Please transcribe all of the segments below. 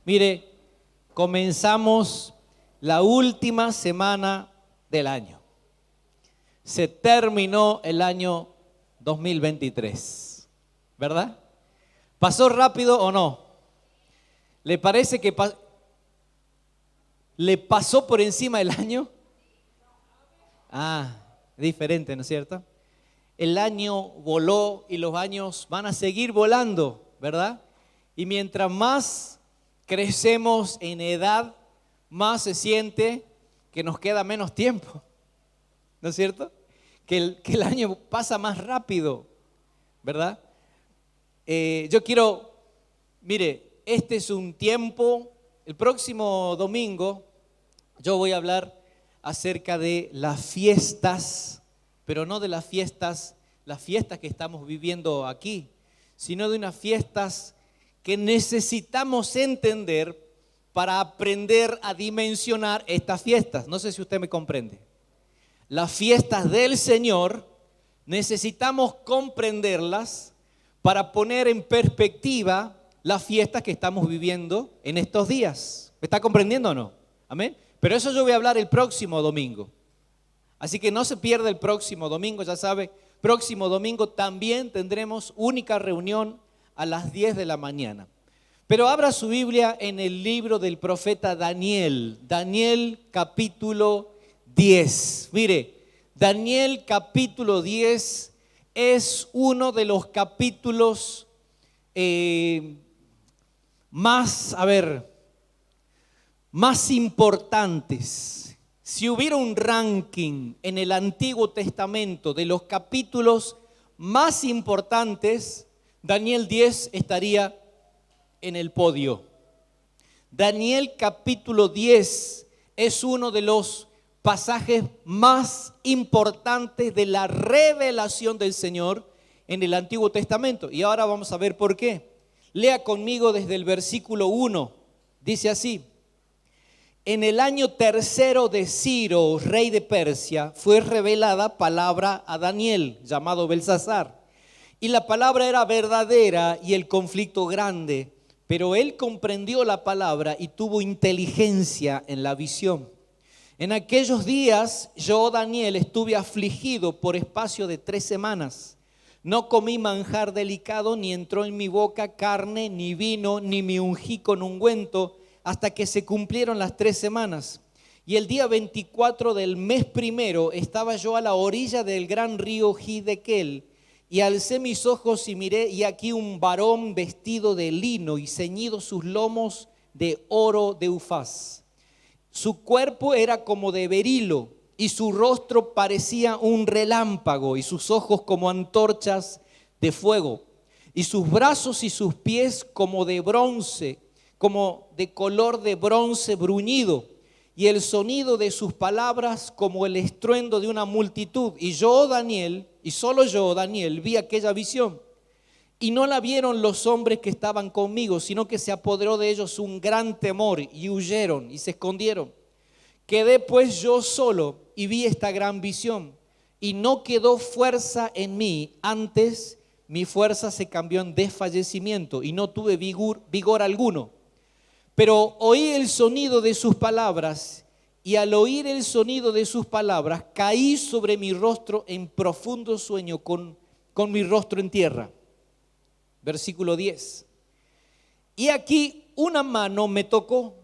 Mire, comenzamos la última semana del año. Se terminó el año 2023, ¿verdad? ¿Pasó rápido o no? ¿Le parece que le pasó por encima el año? Diferente, ¿no es cierto? El año voló y los años van a seguir volando, ¿verdad? Y mientras más crecemos en edad, más se siente que nos queda menos tiempo, ¿no es cierto? Que el año pasa más rápido, ¿verdad? Mire, este es un tiempo, el próximo domingo yo voy a hablar acerca de las fiestas, pero no de las fiestas que estamos viviendo aquí, sino de unas fiestas que necesitamos entender para aprender a dimensionar estas fiestas. No sé si usted me comprende. Las fiestas del Señor necesitamos comprenderlas para poner en perspectiva las fiestas que estamos viviendo en estos días. ¿Me está comprendiendo o no? Amén. Pero eso yo voy a hablar el próximo domingo. Así que no se pierda el próximo domingo, ya sabe, próximo domingo también tendremos única reunión a las 10 de la mañana. Pero abra su Biblia en el libro del profeta Daniel, Daniel capítulo 10. Mire, Daniel capítulo 10 es uno de los capítulos más importantes. Si hubiera un ranking en el Antiguo Testamento de los capítulos más importantes, Daniel 10 estaría en el podio. Daniel capítulo 10 es uno de los pasajes más importantes de la revelación del Señor en el Antiguo Testamento. Y ahora vamos a ver por qué. Lea conmigo desde el versículo 1. Dice así: en el año tercero de Ciro, rey de Persia, fue revelada palabra a Daniel, llamado Belsasar. Y la palabra era verdadera y el conflicto grande, pero él comprendió la palabra y tuvo inteligencia en la visión. En aquellos días yo, Daniel, estuve afligido por espacio de 3 semanas. No comí manjar delicado, ni entró en mi boca carne, ni vino, ni me ungí con ungüento, hasta que se cumplieron las 3 semanas. Y el día 24 del mes primero estaba yo a la orilla del gran río Hiddekel, y alcé mis ojos y miré, y aquí un varón vestido de lino y ceñido sus lomos de oro de Ufaz. Su cuerpo era como de berilo, y su rostro parecía un relámpago, y sus ojos como antorchas de fuego, y sus brazos y sus pies como de bronce, como de color de bronce bruñido, y el sonido de sus palabras como el estruendo de una multitud. Y yo, Daniel, y solo yo, Daniel, vi aquella visión. Y no la vieron los hombres que estaban conmigo, sino que se apoderó de ellos un gran temor, y huyeron y se escondieron. Quedé pues yo solo y vi esta gran visión, y no quedó fuerza en mí, antes mi fuerza se cambió en desfallecimiento, y no tuve vigor alguno. Pero oí el sonido de sus palabras, y al oír el sonido de sus palabras, caí sobre mi rostro en profundo sueño, con mi rostro en tierra. Versículo 10. Y aquí una mano me tocó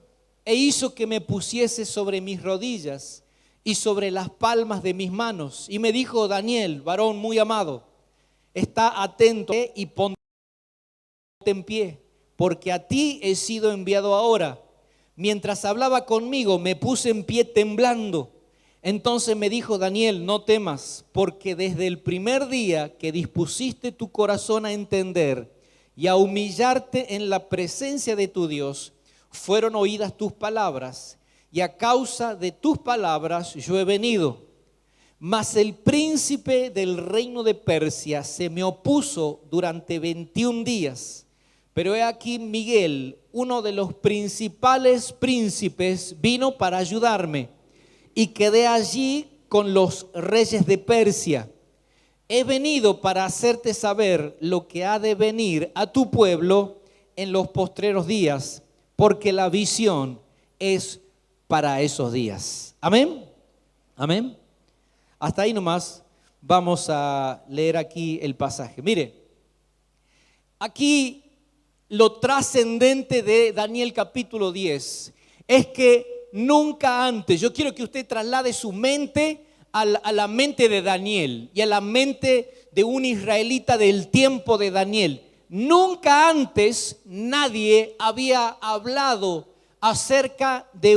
e hizo que me pusiese sobre mis rodillas y sobre las palmas de mis manos. Y me dijo: Daniel, varón muy amado, está atento y ponte en pie, porque a ti he sido enviado ahora. Mientras hablaba conmigo, me puse en pie temblando. Entonces me dijo: Daniel, no temas, porque desde el primer día que dispusiste tu corazón a entender y a humillarte en la presencia de tu Dios, fueron oídas tus palabras, y a causa de tus palabras yo he venido. Mas el príncipe del reino de Persia se me opuso durante 21 días. Pero he aquí Miguel, uno de los principales príncipes, vino para ayudarme, y quedé allí con los reyes de Persia. He venido para hacerte saber lo que ha de venir a tu pueblo en los postreros días, porque la visión es para esos días. Amén. Amén. Hasta ahí nomás vamos a leer aquí el pasaje. Mire, aquí lo trascendente de Daniel capítulo 10 es que nunca antes, yo quiero que usted traslade su mente a la mente de Daniel y a la mente de un israelita del tiempo de Daniel. Nunca antes nadie había hablado acerca de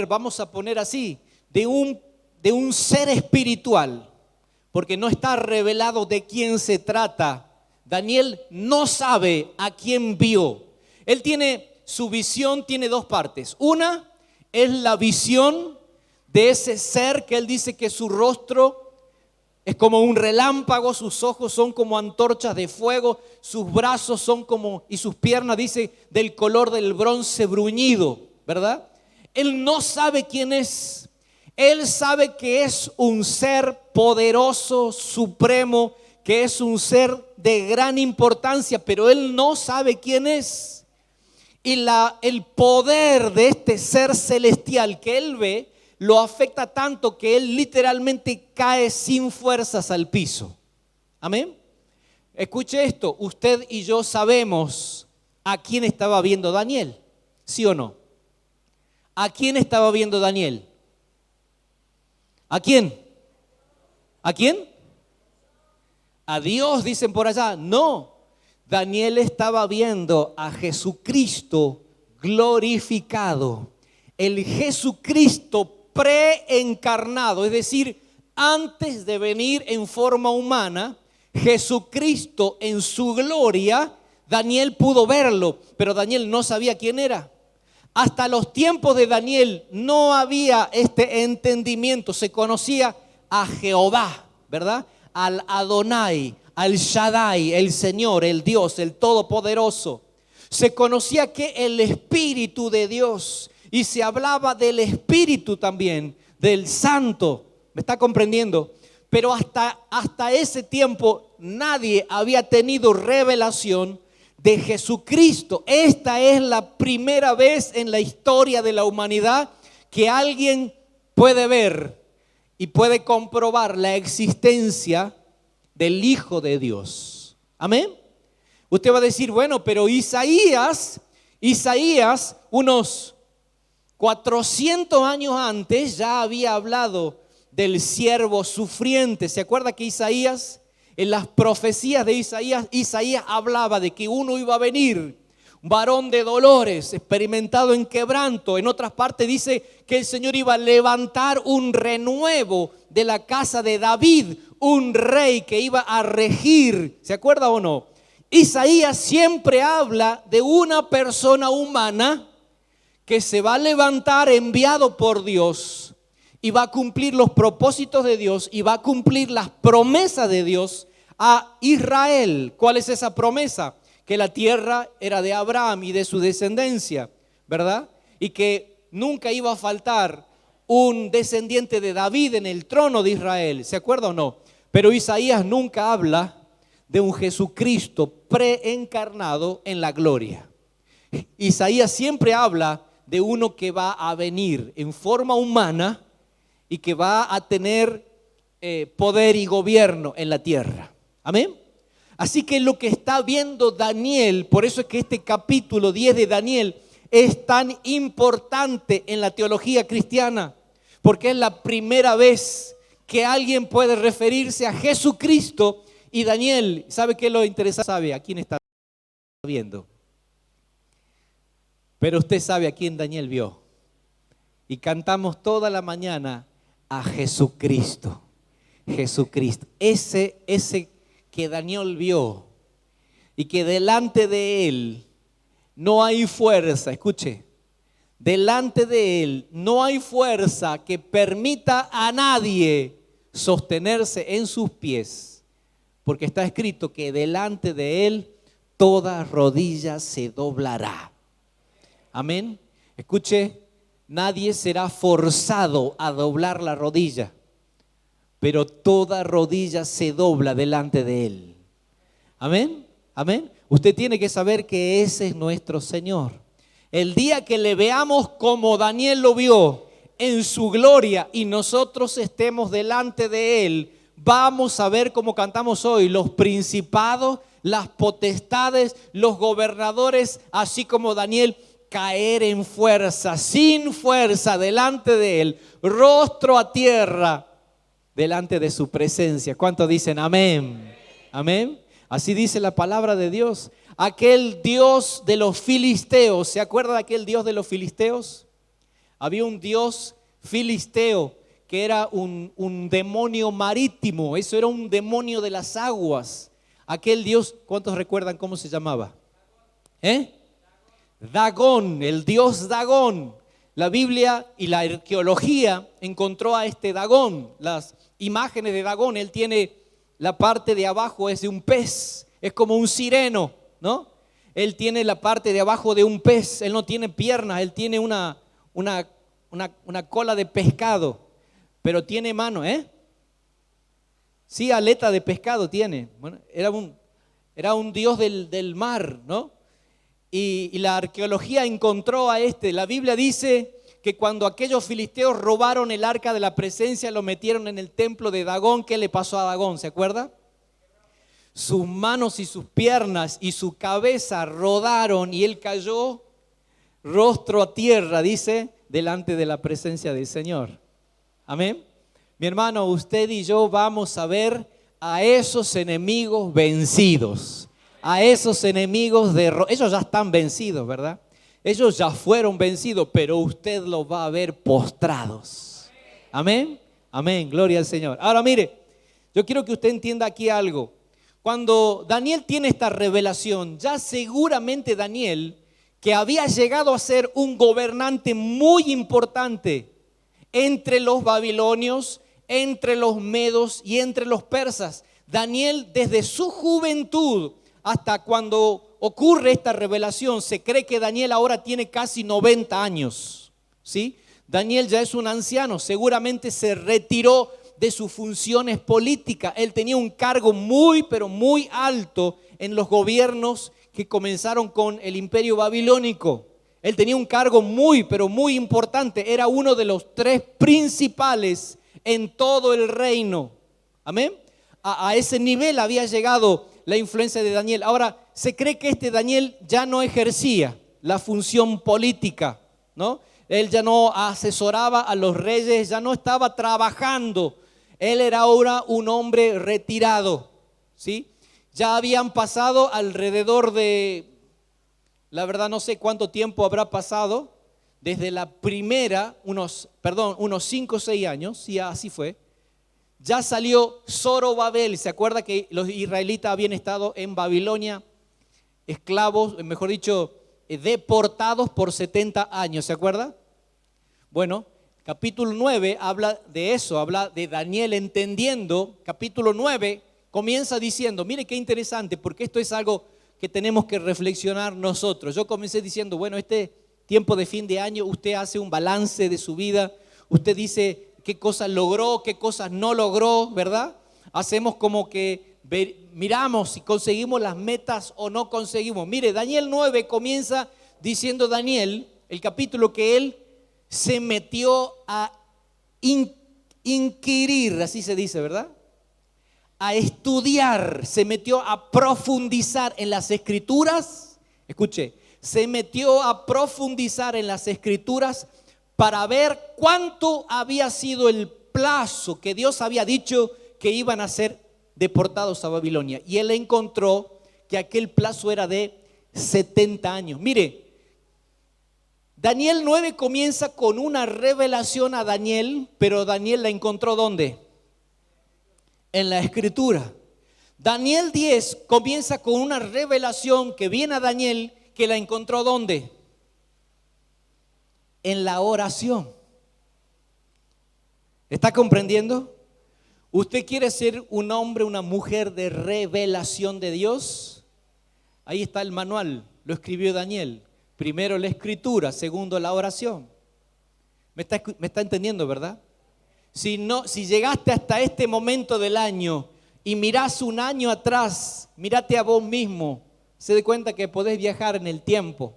vamos a poner así, de un ser espiritual, porque no está revelado de quién se trata. Daniel no sabe a quién vio. Él tiene su visión, tiene dos partes. Una es la visión de ese ser que él dice que su rostro es como un relámpago, sus ojos son como antorchas de fuego, sus brazos son como, y sus piernas, dice, del color del bronce bruñido, ¿verdad? Él no sabe quién es. Él sabe que es un ser poderoso, supremo, que es un ser de gran importancia, pero él no sabe quién es. Y el poder de este ser celestial que él ve lo afecta tanto que él literalmente cae sin fuerzas al piso. Amén. Escuche esto, usted y yo sabemos a quién estaba viendo Daniel, ¿sí o no? ¿A quién estaba viendo Daniel? ¿A quién? ¿A quién? A Dios, dicen por allá. No, Daniel estaba viendo a Jesucristo glorificado. El Jesucristo preencarnado, es decir, antes de venir en forma humana, Jesucristo en su gloria, Daniel pudo verlo, pero Daniel no sabía quién era. Hasta los tiempos de Daniel no había este entendimiento, se conocía a Jehová, ¿verdad? Al Adonai, al Shaddai, el Señor, el Dios, el Todopoderoso. Se conocía que el Espíritu de Dios, y se hablaba del Espíritu también, del Santo, ¿me está comprendiendo? Pero hasta ese tiempo nadie había tenido revelación de Jesucristo. Esta es la primera vez en la historia de la humanidad que alguien puede ver y puede comprobar la existencia del Hijo de Dios. Amén. Usted va a decir, bueno, pero Isaías, unos 400 años antes ya había hablado del siervo sufriente. ¿Se acuerda que Isaías, en las profecías de Isaías hablaba de que uno iba a venir, un varón de dolores, experimentado en quebranto? En otras partes dice que el Señor iba a levantar un renuevo de la casa de David, un rey que iba a regir. ¿Se acuerda o no? Isaías siempre habla de una persona humana que se va a levantar enviado por Dios y va a cumplir los propósitos de Dios y va a cumplir las promesas de Dios a Israel. ¿Cuál es esa promesa? Que la tierra era de Abraham y de su descendencia, ¿verdad? Y que nunca iba a faltar un descendiente de David en el trono de Israel. ¿Se acuerda o no? Pero Isaías nunca habla de un Jesucristo preencarnado en la gloria. Isaías siempre habla de uno que va a venir en forma humana y que va a tener poder y gobierno en la tierra. Amén. Así que lo que está viendo Daniel, por eso es que este capítulo 10 de Daniel es tan importante en la teología cristiana, porque es la primera vez que alguien puede referirse a Jesucristo. Y Daniel, ¿sabe qué es lo interesante? ¿Sabe a quién está viendo? Pero usted sabe a quién Daniel vio. Y cantamos toda la mañana a Jesucristo. Jesucristo. Ese que Daniel vio y que delante de él no hay fuerza. Escuche. Delante de él no hay fuerza que permita a nadie sostenerse en sus pies. Porque está escrito que delante de él toda rodilla se doblará. Amén. Escuche, nadie será forzado a doblar la rodilla, pero toda rodilla se dobla delante de él. Amén. Amén. Usted tiene que saber que ese es nuestro Señor. El día que le veamos como Daniel lo vio, en su gloria, y nosotros estemos delante de Él, vamos a ver como cantamos hoy, los principados, las potestades, los gobernadores, así como Daniel, caer en fuerza, sin fuerza, delante de Él, rostro a tierra, delante de su presencia. ¿Cuántos dicen amén? Amén. Así dice la palabra de Dios. Aquel Dios de los filisteos, ¿se acuerda de aquel Dios de los filisteos? Había un Dios filisteo que era un demonio marítimo, eso era un demonio de las aguas. Aquel Dios, ¿cuántos recuerdan cómo se llamaba? Dagón, el Dios Dagón. La Biblia y la arqueología encontró a este Dagón, las imágenes de Dagón. Él tiene la parte de abajo, es de un pez, es como un sireno, ¿no? Él tiene la parte de abajo de un pez, él no tiene piernas, él tiene una cola de pescado, pero tiene mano, Sí, aleta de pescado tiene. Bueno, era un dios del mar, ¿no? Y la arqueología encontró a la Biblia dice que cuando aquellos filisteos robaron el arca de la presencia, lo metieron en el templo de Dagón. ¿Qué le pasó a Dagón? ¿Se acuerda? Sus manos y sus piernas y su cabeza rodaron y él cayó rostro a tierra, dice, delante de la presencia del Señor. Amén. Mi hermano, usted y yo vamos a ver a esos enemigos vencidos, a esos enemigos ellos ya están vencidos, ¿verdad? Ellos ya fueron vencidos, pero usted los va a ver postrados. Amén. Amén, gloria al Señor. Ahora mire, yo quiero que usted entienda aquí algo. Cuando Daniel tiene esta revelación, ya seguramente Daniel, que había llegado a ser un gobernante muy importante entre los babilonios, entre los medos y entre los persas. Daniel, desde su juventud hasta cuando ocurre esta revelación, se cree que Daniel ahora tiene casi 90 años, ¿sí? Daniel ya es un anciano, seguramente se retiró de sus funciones políticas. Él tenía un cargo muy, pero muy alto en los gobiernos que comenzaron con el imperio babilónico. Él tenía un cargo muy, pero muy importante. Era uno de los 3 principales en todo el reino. Amén. A ese nivel había llegado la influencia de Daniel. Ahora, se cree que Daniel ya no ejercía la función política, ¿no? Él ya no asesoraba a los reyes, ya no estaba trabajando. Él era ahora un hombre retirado, ¿sí? Ya habían pasado alrededor de, la verdad no sé cuánto tiempo habrá pasado, desde la primera, unos 5 o 6 años, sí, así fue. Ya salió Zorobabel, ¿se acuerda que los israelitas habían estado en Babilonia, esclavos, mejor dicho, deportados por 70 años, ¿se acuerda? Bueno, capítulo 9 habla de eso, habla de Daniel entendiendo. Capítulo 9 comienza diciendo, mire qué interesante, porque esto es algo que tenemos que reflexionar nosotros. Yo comencé diciendo, bueno, este tiempo de fin de año, usted hace un balance de su vida, usted dice qué cosas logró, qué cosas no logró, ¿verdad? Hacemos como que miramos si conseguimos las metas o no conseguimos. Mire, Daniel 9 comienza diciendo Daniel, el capítulo, que él se metió a inquirir, así se dice, ¿verdad? A estudiar, se metió a profundizar en las escrituras. Escuche, se metió a profundizar en las escrituras para ver cuánto había sido el plazo que Dios había dicho que iban a ser deportados a Babilonia. Y él encontró que aquel plazo era de 70 años. Mire, Daniel 9 comienza con una revelación a Daniel, pero Daniel la encontró ¿dónde? En la escritura. Daniel 10 comienza con una revelación que viene a Daniel, que la encontró ¿dónde? En la oración. ¿Está comprendiendo? ¿Usted quiere ser un hombre, una mujer de revelación de Dios? Ahí está el manual, lo escribió Daniel. Primero la escritura, segundo la oración. ¿Me está entendiendo, verdad? Si llegaste hasta este momento del año y mirás un año atrás, mírate a vos mismo, se dé cuenta que podés viajar en el tiempo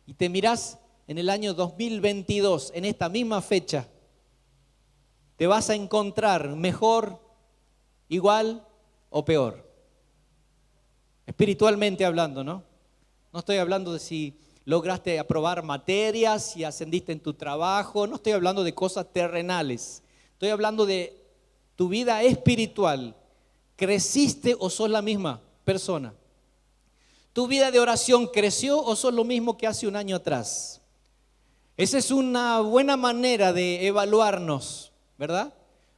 y te mirás en el año 2022, en esta misma fecha, te vas a encontrar mejor, igual o peor. Espiritualmente hablando, ¿no? No estoy hablando de si lograste aprobar materias, si ascendiste en tu trabajo, no estoy hablando de cosas terrenales. Estoy hablando de tu vida espiritual. ¿Creciste o sos la misma persona? ¿Tu vida de oración creció o sos lo mismo que hace un año atrás? Esa es una buena manera de evaluarnos, ¿verdad?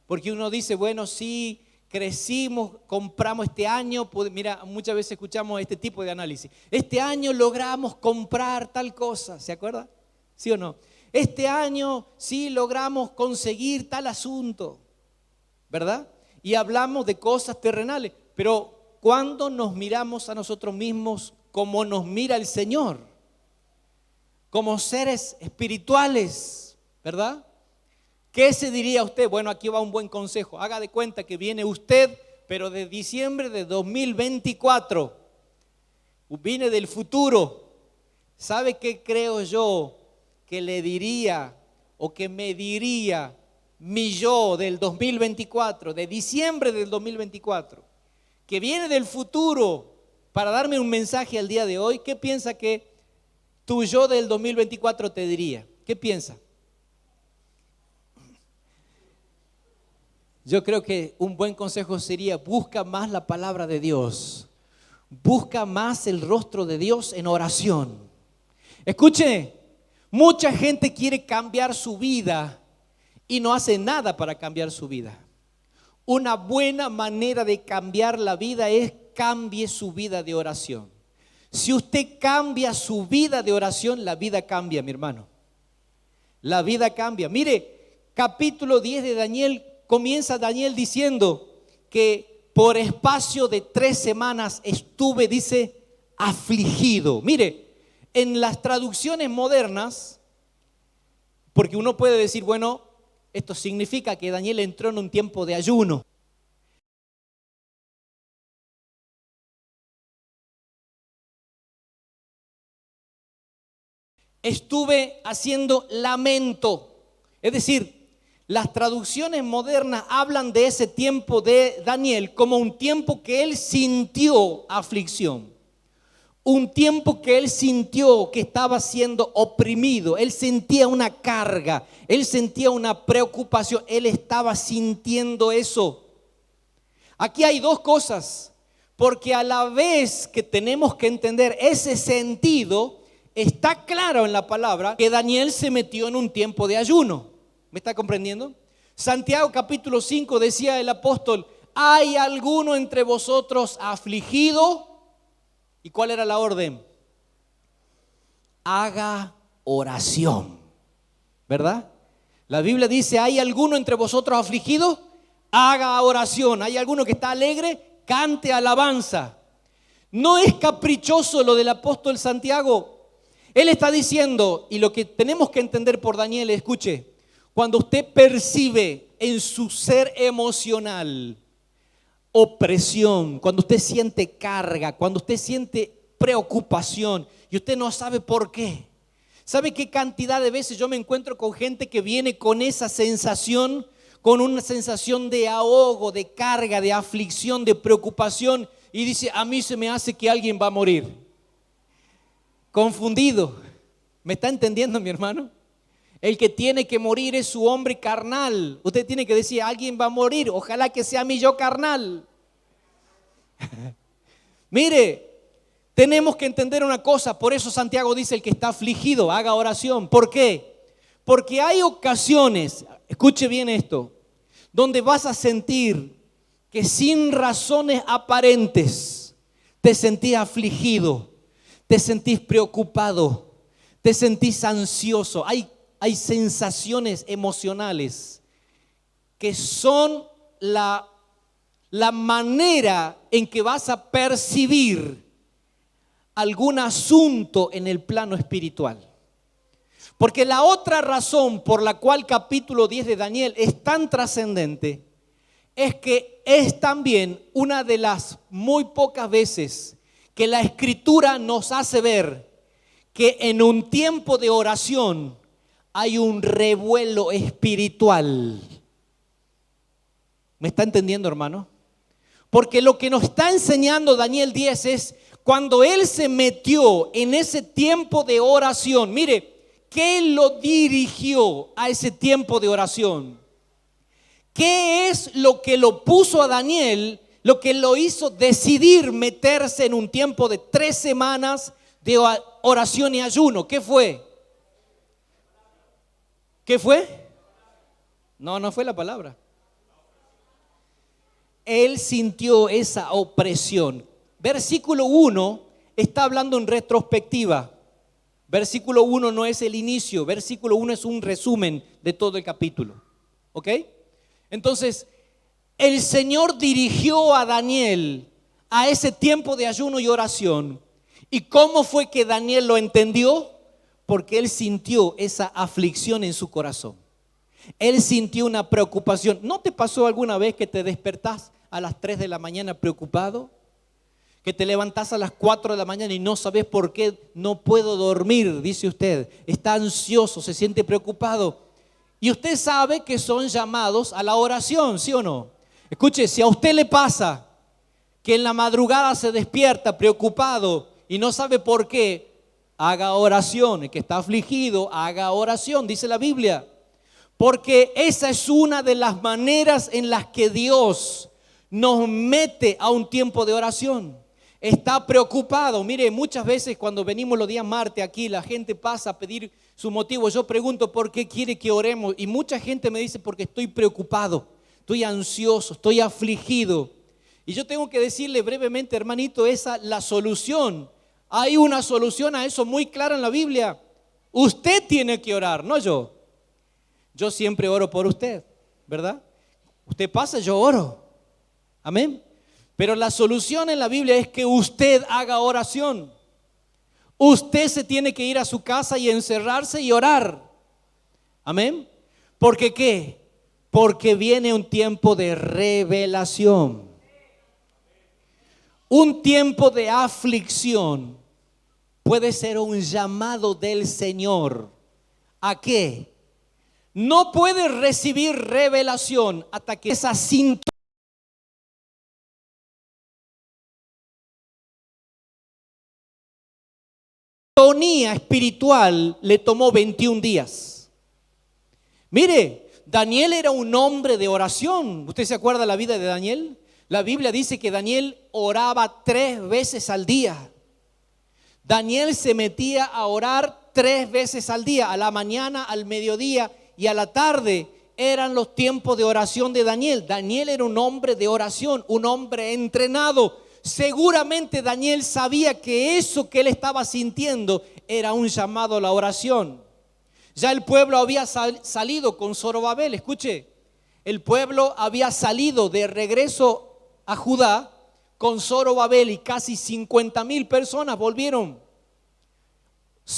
Porque uno dice, bueno, sí, crecimos, compramos este año. Mira, muchas veces escuchamos este tipo de análisis. Este año logramos comprar tal cosa, ¿se acuerda? ¿Sí o no? Este año sí logramos conseguir tal asunto, ¿verdad? Y hablamos de cosas terrenales, pero ¿cuándo nos miramos a nosotros mismos como nos mira el Señor? Como seres espirituales, ¿verdad? ¿Qué se diría usted? Bueno, aquí va un buen consejo. Haga de cuenta que viene usted, pero de diciembre de 2024. Viene del futuro. ¿Sabe qué creo yo que le diría o que me diría mi yo del 2024, de diciembre del 2024, que viene del futuro para darme un mensaje al día de hoy? ¿Qué piensa que tu yo del 2024 te diría? ¿Qué piensa? Yo creo que un buen consejo sería: busca más la palabra de Dios, busca más el rostro de Dios en oración. Escuche, mucha gente quiere cambiar su vida y no hace nada para cambiar su vida. Una buena manera de cambiar la vida es cambie su vida de oración. Si usted cambia su vida de oración, la vida cambia, mi hermano. La vida cambia. Mire, capítulo 10 de Daniel, comienza Daniel diciendo que por espacio de 3 semanas estuve, dice, afligido. Mire, en las traducciones modernas, porque uno puede decir, bueno, esto significa que Daniel entró en un tiempo de ayuno. Estuve haciendo lamento. Es decir, las traducciones modernas hablan de ese tiempo de Daniel como un tiempo que él sintió aflicción. Un tiempo que él sintió que estaba siendo oprimido. Él sentía una carga, él sentía una preocupación, él estaba sintiendo eso. Aquí hay dos cosas, porque a la vez que tenemos que entender ese sentido, está claro en la palabra que Daniel se metió en un tiempo de ayuno. ¿Me está comprendiendo? Santiago capítulo 5 decía el apóstol: ¿hay alguno entre vosotros afligido? ¿Y cuál era la orden? Haga oración, ¿verdad? La Biblia dice: ¿hay alguno entre vosotros afligido? Haga oración. ¿Hay alguno que está alegre? Cante alabanza. No es caprichoso lo del apóstol Santiago. Él está diciendo, y lo que tenemos que entender por Daniel, escuche, cuando usted percibe en su ser emocional opresión, cuando usted siente carga, cuando usted siente preocupación y usted no sabe por qué. ¿Sabe qué cantidad de veces yo me encuentro con gente que viene con esa sensación, con una sensación de ahogo, de carga, de aflicción, de preocupación, y dice: a mí se me hace que alguien va a morir? Confundido. ¿Me está entendiendo, mi hermano? El que tiene que morir es su hombre carnal. Usted tiene que decir: alguien va a morir, ojalá que sea mi yo carnal. Mire, tenemos que entender una cosa. Por eso Santiago dice: el que está afligido, haga oración. ¿Por qué? Porque hay ocasiones, escuche bien esto, donde vas a sentir que sin razones aparentes te sentís afligido, te sentís preocupado, te sentís ansioso. Hay sensaciones emocionales que son la manera en que vas a percibir algún asunto en el plano espiritual. Porque la otra razón por la cual capítulo 10 de Daniel es tan trascendente es que es también una de las muy pocas veces que la Escritura nos hace ver que en un tiempo de oración hay un revuelo espiritual. ¿Me está entendiendo, hermano? Porque lo que nos está enseñando Daniel 10 es cuando él se metió en ese tiempo de oración. Mire, ¿qué lo dirigió a ese tiempo de oración? ¿Qué es lo que lo puso a Daniel, lo que lo hizo decidir meterse en un tiempo de 3 semanas de oración y ayuno? ¿Qué fue? ¿Qué fue? No fue la palabra. Él sintió esa opresión. Versículo 1 está hablando en retrospectiva. Versículo 1 no es el inicio, versículo 1 es un resumen de todo el capítulo. ¿Ok? Entonces, el Señor dirigió a Daniel a ese tiempo de ayuno y oración. ¿Y cómo fue que Daniel lo entendió? Porque él sintió esa aflicción en su corazón. Él sintió una preocupación. ¿No te pasó alguna vez que te despertás a las 3 de la mañana preocupado? Que te levantás a las 4 de la mañana y no sabes por qué no puedo dormir, dice usted. Está ansioso, se siente preocupado. Y usted sabe que son llamados a la oración, ¿sí o no? Escuche, si a usted le pasa que en la madrugada se despierta preocupado y no sabe por qué, haga oración. El que está afligido, haga oración, dice la Biblia. Porque esa es una de las maneras en las que Dios nos mete a un tiempo de oración. Está preocupado. Mire, muchas veces cuando venimos los días martes aquí, la gente pasa a pedir su motivo. Yo pregunto por qué quiere que oremos y mucha gente me dice porque estoy preocupado, estoy ansioso, estoy afligido. Y yo tengo que decirle brevemente, hermanito, la solución. Hay una solución a eso muy clara en la Biblia. Usted tiene que orar, no yo. Yo siempre oro por usted, ¿verdad? Usted pasa, yo oro. Amén. Pero la solución en la Biblia es que usted haga oración. Usted se tiene que ir a su casa y encerrarse y orar. Amén. ¿Por qué? Porque viene un tiempo de revelación. Un tiempo de aflicción puede ser un llamado del Señor. ¿A qué? No puede recibir revelación hasta que esa sintonía espiritual le tomó 21 días. Mire, Daniel era un hombre de oración. ¿Usted se acuerda de la vida de Daniel? La Biblia dice que Daniel oraba 3 veces al día. Daniel se metía a orar 3 veces al día, a la mañana, al mediodía y a la tarde. Eran los tiempos de oración de Daniel. Daniel era un hombre de oración, un hombre entrenado. Seguramente Daniel sabía que eso que él estaba sintiendo era un llamado a la oración. Ya el pueblo había salido con Zorobabel. Escuche, el pueblo había salido de regreso a Judá con Zorobabel y casi 50,000 personas volvieron.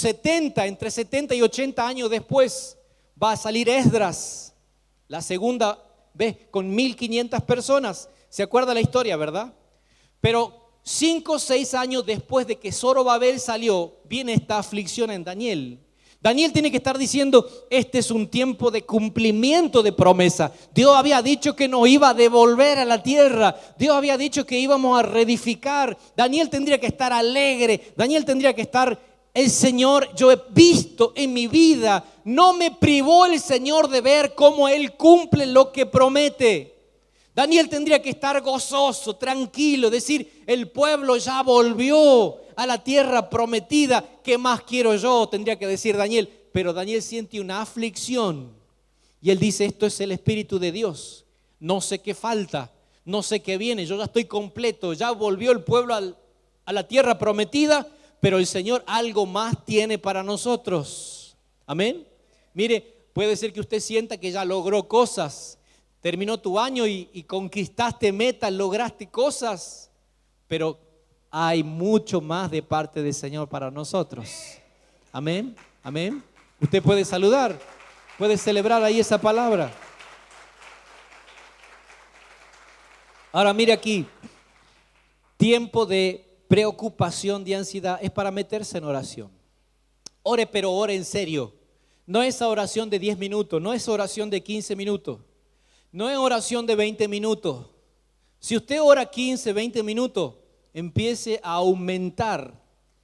Entre 70 y 80 años después va a salir Esdras, la segunda vez con 1,500 personas. ¿Se acuerda la historia, verdad? Pero 5 o 6 años después de que Zorobabel salió, viene esta aflicción en Daniel. Daniel tiene que estar diciendo, este es un tiempo de cumplimiento de promesa. Dios había dicho que nos iba a devolver a la tierra. Dios había dicho que íbamos a reedificar. Daniel tendría que estar alegre. Daniel tendría que estar, el Señor, yo he visto en mi vida, no me privó el Señor de ver cómo Él cumple lo que promete. Daniel tendría que estar gozoso, tranquilo, decir, el pueblo ya volvió a la tierra prometida, ¿qué más quiero yo? Tendría que decir Daniel, pero Daniel siente una aflicción y él dice, esto es el Espíritu de Dios, no sé qué falta, no sé qué viene, yo ya estoy completo, ya volvió el pueblo a la tierra prometida, pero el Señor algo más tiene para nosotros. Amén. Mire, puede ser que usted sienta que ya logró cosas. Terminó tu año y conquistaste metas, lograste cosas, pero hay mucho más de parte del Señor para nosotros. Amén, amén. Usted puede saludar, puede celebrar ahí esa palabra. Ahora mire aquí, tiempo de preocupación, de ansiedad, es para meterse en oración. Ore, pero ore en serio. No es oración de 10 minutos, no es oración de 15 minutos, no es oración de 20 minutos. Si usted ora 15, 20 minutos, empiece a aumentar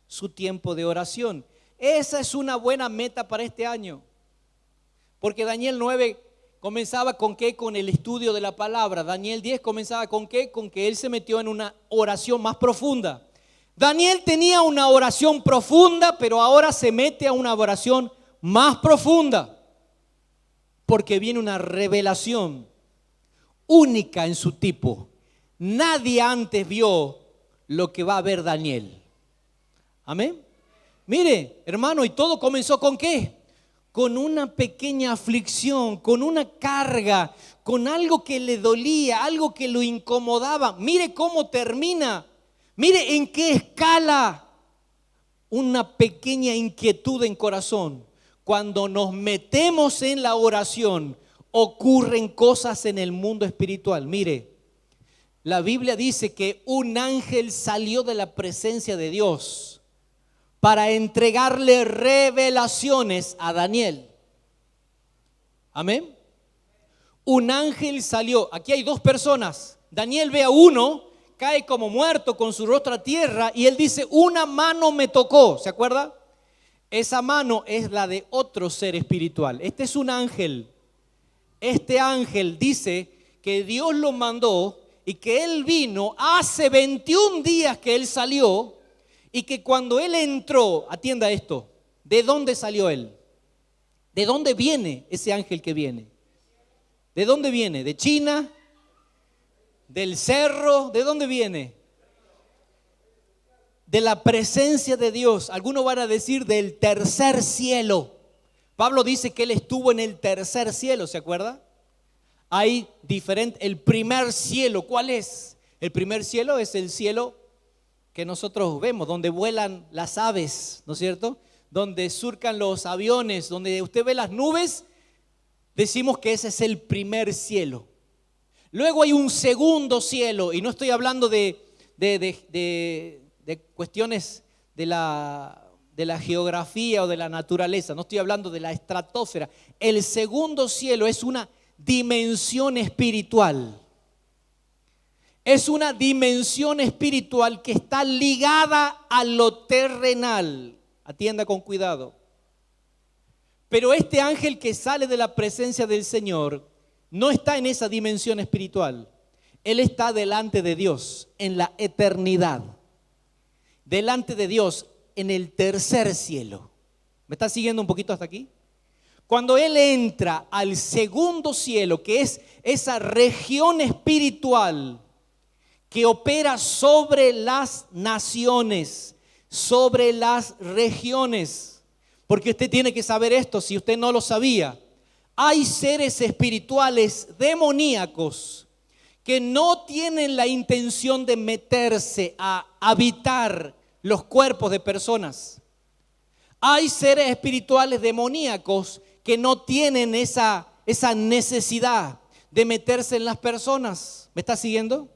su tiempo de oración. Esa es una buena meta para este año. Porque Daniel 9 comenzaba con qué, con el estudio de la palabra. Daniel 10 comenzaba con qué, con que él se metió en una oración más profunda. Daniel tenía una oración profunda, pero ahora se mete a una oración más profunda. Porque viene una revelación única en su tipo. Nadie antes vio lo que va a ver Daniel. Amén. Mire, hermano, y todo comenzó ¿con qué? Con una pequeña aflicción, con una carga, con algo que le dolía, algo que lo incomodaba. Mire cómo termina. Mire en qué escala. Una pequeña inquietud en corazón. Cuando nos metemos en la oración, ocurren cosas en el mundo espiritual. Mire, la Biblia dice que un ángel salió de la presencia de Dios para entregarle revelaciones a Daniel. Amén. Un ángel salió. Aquí hay dos personas. Daniel ve a uno, cae como muerto con su rostro a tierra y él dice, una mano me tocó. ¿Se acuerda? Esa mano es la de otro ser espiritual. Este es un ángel. Este ángel dice que Dios lo mandó y que él vino hace 21 días que él salió y que cuando él entró, atienda esto, ¿de dónde salió él? ¿De dónde viene ese ángel que viene? ¿De dónde viene? ¿De China? ¿Del cerro? ¿De dónde viene? De la presencia de Dios. Algunos van a decir del tercer cielo. Pablo dice que él estuvo en el tercer cielo, ¿se acuerda? Hay diferente, el primer cielo, ¿cuál es? El primer cielo es el cielo que nosotros vemos, donde vuelan las aves, ¿no es cierto? Donde surcan los aviones, donde usted ve las nubes, decimos que ese es el primer cielo. Luego hay un segundo cielo, y no estoy hablando de cuestiones de la geografía o de la naturaleza, no estoy hablando de la estratosfera. El segundo cielo es una dimensión espiritual. Es una dimensión espiritual que está ligada a lo terrenal. Atienda con cuidado. Pero este ángel que sale de la presencia del Señor no está en esa dimensión espiritual. Él está delante de Dios en la eternidad. Delante de Dios en el tercer cielo. ¿Me está siguiendo un poquito hasta aquí? Cuando él entra al segundo cielo, que es esa región espiritual que opera sobre las naciones, sobre las regiones, porque usted tiene que saber esto, si usted no lo sabía, hay seres espirituales demoníacos que no tienen la intención de meterse a habitar los cuerpos de personas. Hay seres espirituales demoníacos que no tienen esa necesidad de meterse en las personas. ¿Me está siguiendo?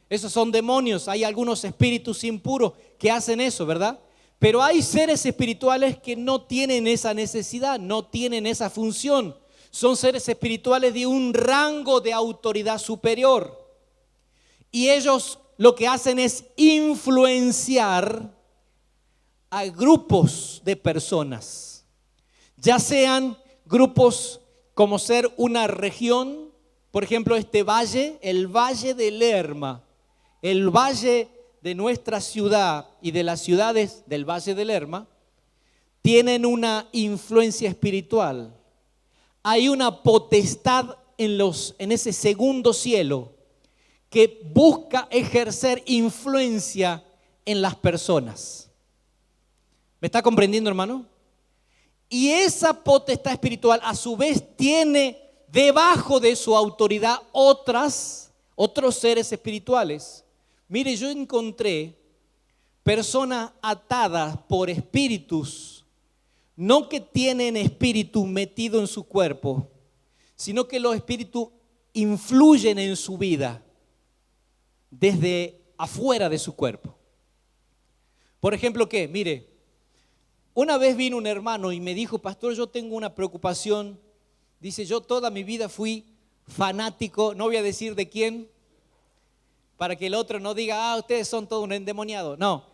Esos son demonios. Hay algunos espíritus impuros que hacen eso, ¿verdad? Pero hay seres espirituales que no tienen esa necesidad, no tienen esa función. Son seres espirituales de un rango de autoridad superior. Y ellos lo que hacen es influenciar a grupos de personas, ya sean grupos como ser una región, por ejemplo este valle, el Valle de Lerma, el valle de nuestra ciudad y de las ciudades del Valle de Lerma, tienen una influencia espiritual. Hay una potestad en ese segundo cielo que busca ejercer influencia en las personas. ¿Me está comprendiendo, hermano? Y esa potestad espiritual a su vez tiene debajo de su autoridad otros seres espirituales. Mire, yo encontré personas atadas por espíritus, no que tienen espíritu metido en su cuerpo, sino que los espíritus influyen en su vida desde afuera de su cuerpo. Por ejemplo, ¿qué? Mire, una vez vino un hermano y me dijo, pastor, yo tengo una preocupación. Dice, yo toda mi vida fui fanático, no voy a decir de quién, para que el otro no diga, ustedes son todos un endemoniado. No.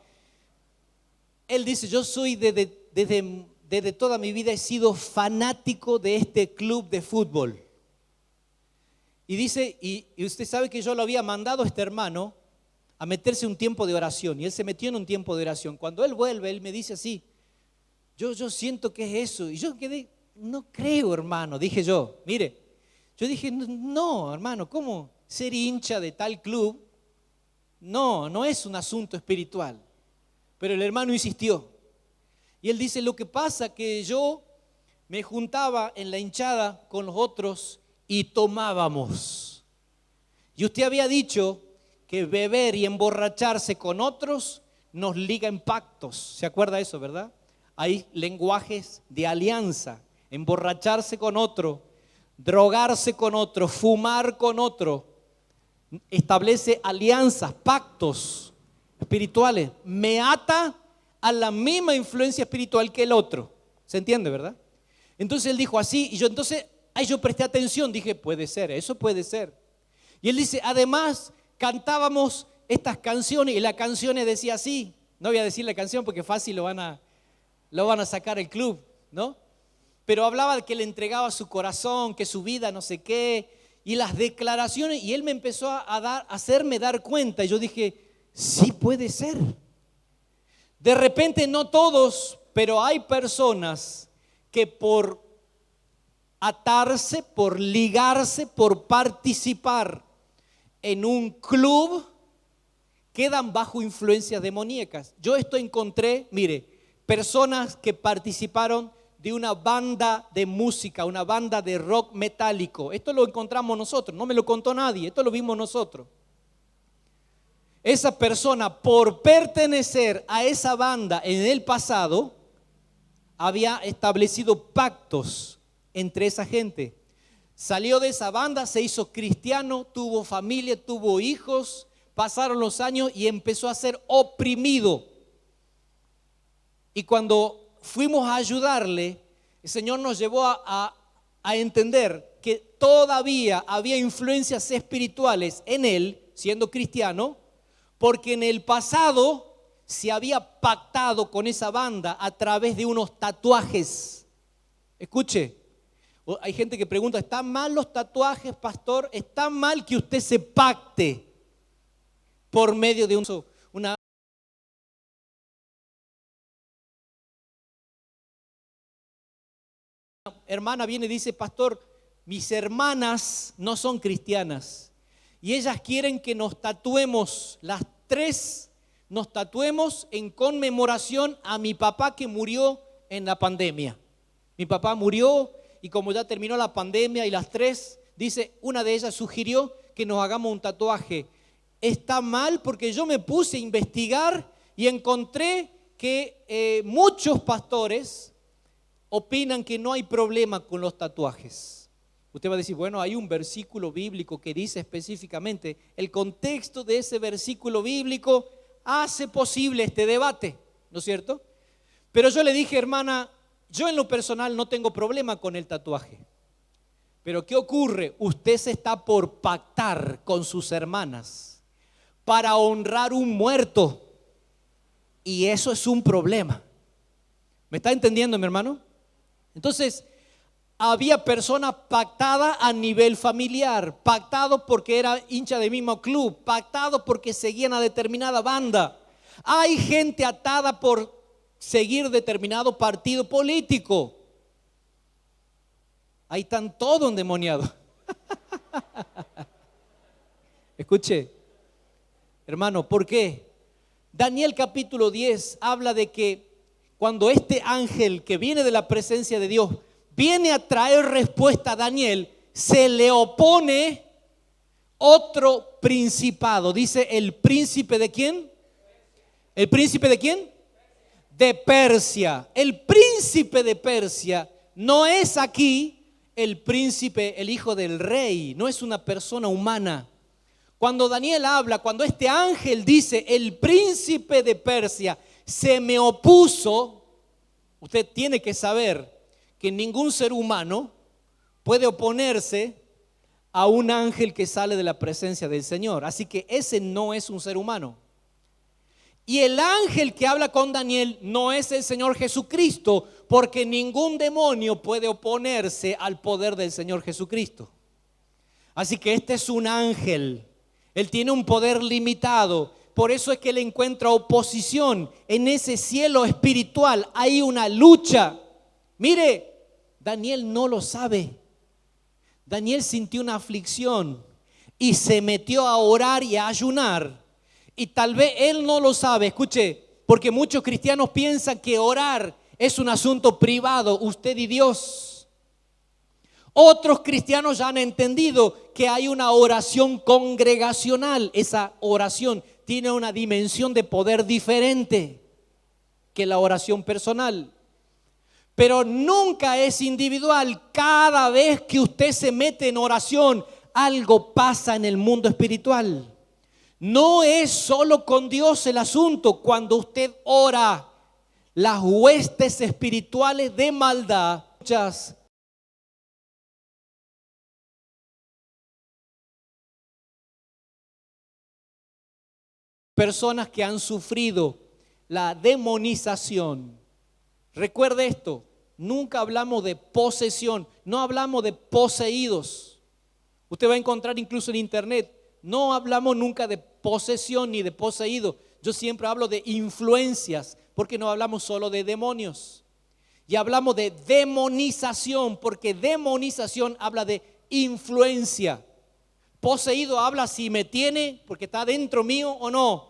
Él dice, yo soy desde toda mi vida he sido fanático de este club de fútbol. Y dice, y usted sabe que yo lo había mandado a este hermano a meterse un tiempo de oración. Y él se metió en un tiempo de oración. Cuando él vuelve, él me dice así, yo siento que es eso. Y yo quedé, no creo, hermano, dije yo. Mire, yo dije, no, hermano, ¿cómo ser hincha de tal club? No es un asunto espiritual. Pero el hermano insistió. Y él dice, lo que pasa que yo me juntaba en la hinchada con los otros y tomábamos. Y usted había dicho que beber y emborracharse con otros nos liga en pactos. ¿Se acuerda de eso, verdad? Hay lenguajes de alianza. Emborracharse con otro, drogarse con otro, fumar con otro. Establece alianzas, pactos espirituales. Me ata a la misma influencia espiritual que el otro. ¿Se entiende, verdad? Entonces él dijo así, y yo entonces, yo presté atención, dije, puede ser, eso puede ser. Y él dice, además, cantábamos estas canciones, y las canciones decía así, no voy a decir la canción porque fácil lo van a sacar el club, ¿no? Pero hablaba de que le entregaba su corazón, que su vida no sé qué, y las declaraciones, y él me empezó a hacerme dar cuenta, y yo dije, sí puede ser. De repente no todos, pero hay personas que por atarse, por ligarse, por participar en un club, quedan bajo influencias demoníacas. Yo encontré, mire, personas que participaron de una banda de música, una banda de rock metálico. Esto lo encontramos nosotros, no me lo contó nadie, esto lo vimos nosotros. Esa persona, por pertenecer a esa banda en el pasado, había establecido pactos entre esa gente. Salió de esa banda, se hizo cristiano, tuvo familia, tuvo hijos, pasaron los años y empezó a ser oprimido. Y cuando fuimos a ayudarle, el Señor nos llevó a entender que todavía había influencias espirituales en él, siendo cristiano, porque en el pasado se había pactado con esa banda a través de unos tatuajes. Escuche, hay gente que pregunta, ¿están mal los tatuajes, pastor? ¿Está mal que usted se pacte por medio de una hermana viene y dice, pastor, mis hermanas no son cristianas y ellas quieren que nos tatuemos, las tres nos tatuemos en conmemoración a mi papá que murió en la pandemia. Mi papá murió y como ya terminó la pandemia y las tres, dice, una de ellas sugirió que nos hagamos un tatuaje. Está mal porque yo me puse a investigar y encontré que muchos pastores opinan que no hay problema con los tatuajes. Usted va a decir, bueno, hay un versículo bíblico que dice específicamente, el contexto de ese versículo bíblico hace posible este debate, ¿no es cierto? Pero yo le dije, hermana, yo en lo personal no tengo problema con el tatuaje. Pero ¿qué ocurre? Usted se está por pactar con sus hermanas para honrar un muerto y eso es un problema. ¿Me está entendiendo, mi hermano? Entonces, había personas pactadas a nivel familiar, pactados porque era hincha del mismo club, pactados porque seguían a determinada banda. Hay gente atada por seguir determinado partido político. Ahí están todos endemoniados. Escuche, hermano, ¿por qué? Daniel capítulo 10 habla de que cuando este ángel que viene de la presencia de Dios viene a traer respuesta a Daniel, se le opone otro principado. Dice, ¿el príncipe de quién? ¿El príncipe de quién? De Persia. El príncipe de Persia no es aquí el príncipe, el hijo del rey, no es una persona humana. Cuando Daniel habla, cuando este ángel dice el príncipe de Persia, se me opuso. Usted tiene que saber que ningún ser humano puede oponerse a un ángel que sale de la presencia del Señor. Así que ese no es un ser humano. Y el ángel que habla con Daniel no es el Señor Jesucristo, porque ningún demonio puede oponerse al poder del Señor Jesucristo. Así que este es un ángel. Él tiene un poder limitado. Por eso es que él encuentra oposición. En ese cielo espiritual hay una lucha. Mire, Daniel no lo sabe. Daniel sintió una aflicción y se metió a orar y a ayunar. Y tal vez él no lo sabe, escuche, porque muchos cristianos piensan que orar es un asunto privado, usted y Dios. Otros cristianos ya han entendido que hay una oración congregacional. Esa oración tiene una dimensión de poder diferente que la oración personal. Pero nunca es individual. Cada vez que usted se mete en oración, algo pasa en el mundo espiritual. No es solo con Dios el asunto. Cuando usted ora, las huestes espirituales de maldad, muchas personas que han sufrido la demonización. Recuerde esto, nunca hablamos de posesión, no hablamos de poseídos. Usted va a encontrar incluso en internet, no hablamos nunca de posesión ni de poseído. Yo siempre hablo de influencias, porque no hablamos solo de demonios. Y hablamos de demonización, porque demonización habla de influencia. Poseído habla si me tiene, porque está dentro mío o no.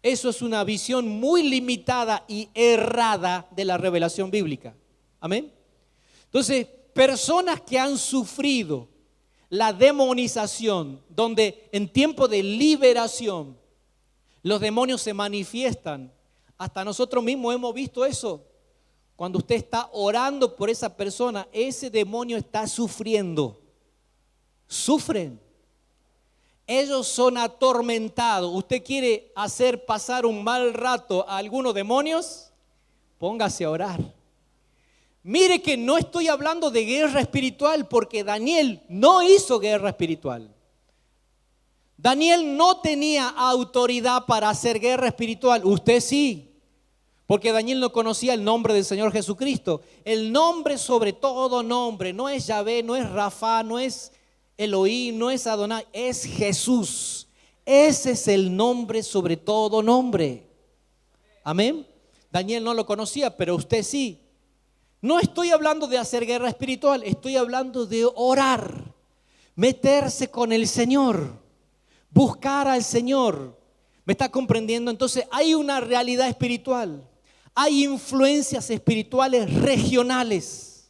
Eso es una visión muy limitada y errada de la revelación bíblica. Amén. Entonces, personas que han sufrido la demonización, donde en tiempo de liberación los demonios se manifiestan. Hasta nosotros mismos hemos visto eso. Cuando usted está orando por esa persona, ese demonio está sufriendo. Sufren. Ellos son atormentados. ¿Usted quiere hacer pasar un mal rato a algunos demonios? Póngase a orar. Mire que no estoy hablando de guerra espiritual, porque Daniel no hizo guerra espiritual. Daniel no tenía autoridad para hacer guerra espiritual. Usted sí, porque Daniel no conocía el nombre del Señor Jesucristo. El nombre sobre todo nombre. No es Yahvé, no es Rafa, no es Elohim, no es Adonai, es Jesús. Ese es el nombre sobre todo nombre. Amén. Daniel no lo conocía, pero usted sí. No estoy hablando de hacer guerra espiritual, estoy hablando de orar, meterse con el Señor, buscar al Señor. ¿Me está comprendiendo? Entonces hay una realidad espiritual, hay influencias espirituales regionales,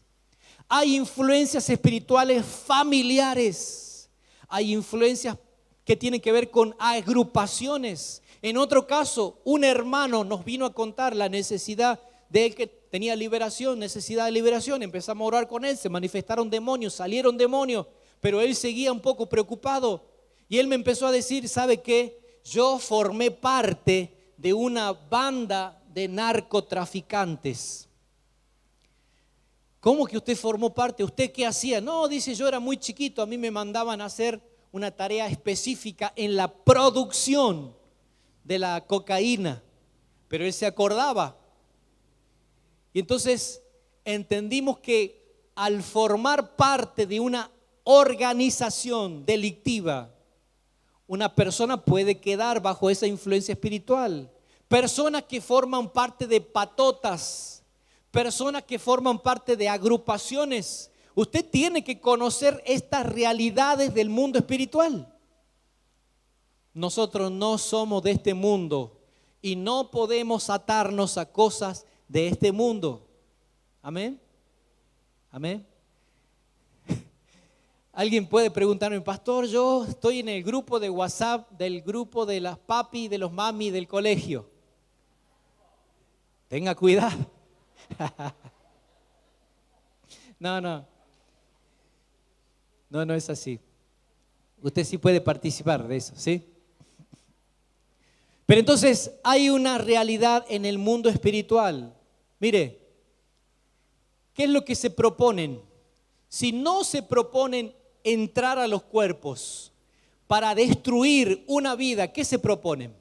hay influencias espirituales familiares, hay influencias que tienen que ver con agrupaciones. En otro caso, un hermano nos vino a contar la necesidad de él, que tenía liberación, necesidad de liberación. Empezamos a orar con él, se manifestaron demonios, salieron demonios, pero él seguía un poco preocupado. Y él me empezó a decir, ¿sabe qué? Yo formé parte de una banda de narcotraficantes. ¿Cómo que usted formó parte? ¿Usted qué hacía? No, dice, yo era muy chiquito, a mí me mandaban a hacer una tarea específica en la producción de la cocaína, pero él se acordaba. Y entonces entendimos que al formar parte de una organización delictiva, una persona puede quedar bajo esa influencia espiritual. Personas que forman parte de patotas, personas que forman parte de agrupaciones. Usted tiene que conocer estas realidades del mundo espiritual. Nosotros no somos de este mundo y no podemos atarnos a cosas de este mundo. Amén. Amén. Alguien puede preguntarme, pastor, yo estoy en el grupo de WhatsApp del grupo de las papi y de los mami del colegio. Tenga cuidado. No es así. Usted sí puede participar de eso, ¿sí? Pero entonces hay una realidad en el mundo espiritual. Mire, ¿qué es lo que se proponen? Si no se proponen entrar a los cuerpos para destruir una vida, ¿qué se proponen?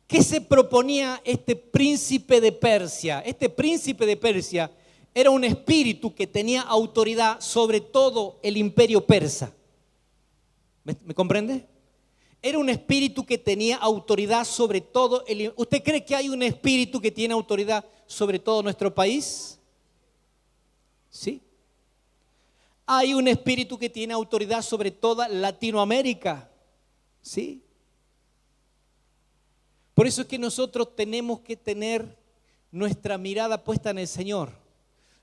¿Qué se proponía este príncipe de Persia? Este príncipe de Persia era un espíritu que tenía autoridad sobre todo el imperio persa. ¿Me comprende? Era un espíritu que tenía autoridad sobre todo el... ¿Usted cree que hay un espíritu que tiene autoridad sobre todo nuestro país? Sí. Hay un espíritu que tiene autoridad sobre toda Latinoamérica. Sí. Por eso es que nosotros tenemos que tener nuestra mirada puesta en el Señor,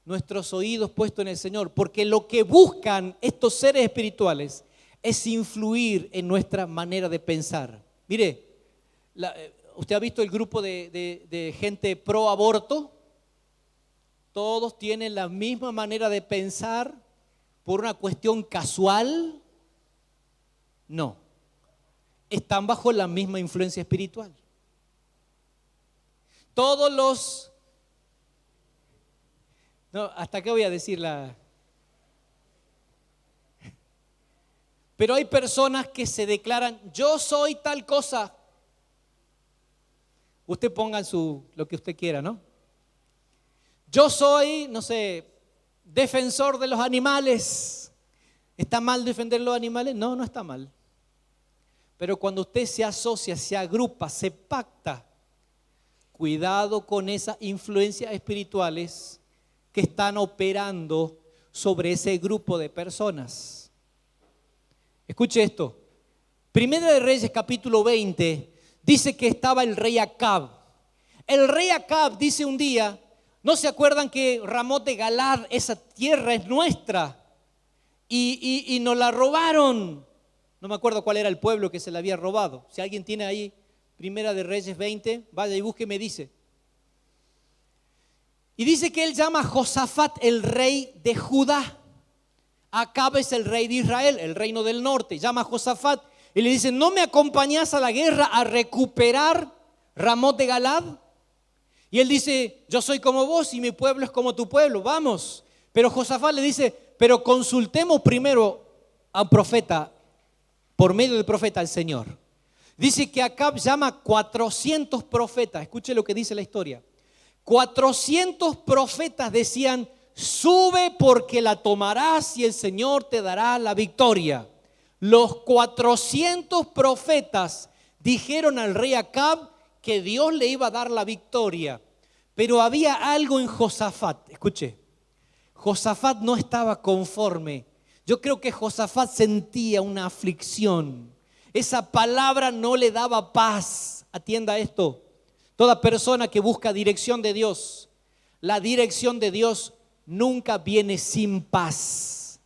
nuestros oídos puestos en el Señor, porque lo que buscan estos seres espirituales es influir en nuestra manera de pensar. Mire, ¿usted ha visto el grupo de gente pro aborto? Todos tienen la misma manera de pensar por una cuestión casual. No, están bajo la misma influencia espiritual. Todos los... No, ¿hasta qué voy a decirla? Pero hay personas que se declaran, yo soy tal cosa. Usted ponga lo que usted quiera, ¿no? Yo soy, no sé, defensor de los animales. ¿Está mal defender los animales? No, no está mal. Pero cuando usted se asocia, se agrupa, se pacta, cuidado con esas influencias espirituales que están operando sobre ese grupo de personas. Escuche esto. Primera de Reyes, capítulo 20, dice que estaba el rey Acab. El rey Acab dice un día, ¿no se acuerdan que Ramot de Galad, esa tierra es nuestra? Y nos la robaron. No me acuerdo cuál era el pueblo que se la había robado. Si alguien tiene ahí Primera de Reyes 20, vaya y busque, me dice. Y dice que él llama a Josafat el rey de Judá. Acab es el rey de Israel, el reino del norte. Llama a Josafat y le dice, ¿no me acompañás a la guerra a recuperar Ramot de Galad? Y él dice, yo soy como vos y mi pueblo es como tu pueblo, vamos. Pero Josafat le dice, pero consultemos primero a un profeta, por medio del profeta al Señor. Dice que Acab llama a 400 profetas. Escuche lo que dice la historia. 400 profetas decían, sube porque la tomarás y el Señor te dará la victoria. Los 400 profetas dijeron al rey Acab que Dios le iba a dar la victoria. Pero había algo en Josafat. Escuche, Josafat no estaba conforme. Yo creo que Josafat sentía una aflicción. Esa palabra no le daba paz. Atienda esto. Toda persona que busca dirección de Dios, la dirección de Dios nunca viene sin paz.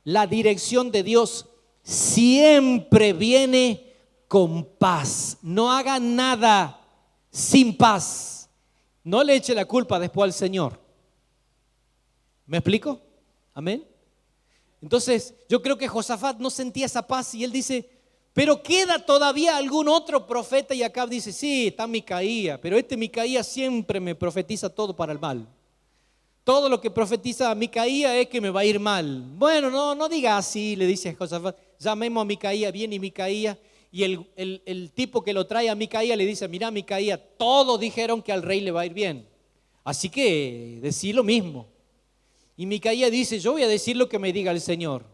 La dirección de Dios siempre viene con paz. No haga nada sin paz. No le eche la culpa después al Señor. ¿Me explico? Amén. Entonces yo creo que Josafat no sentía esa paz y él dice, pero queda todavía algún otro profeta. Y Acab dice, sí, está Micaía, pero Micaía siempre me profetiza todo para el mal. Todo lo que profetiza Micaía es que me va a ir mal. Bueno, no diga así, le dice Josafat, llamemos a Micaía, viene Micaía. Y el tipo que lo trae a Micaía le dice, mira Micaía, todos dijeron que al rey le va a ir bien, así que decí lo mismo. Y Micaía dice, yo voy a decir lo que me diga el Señor.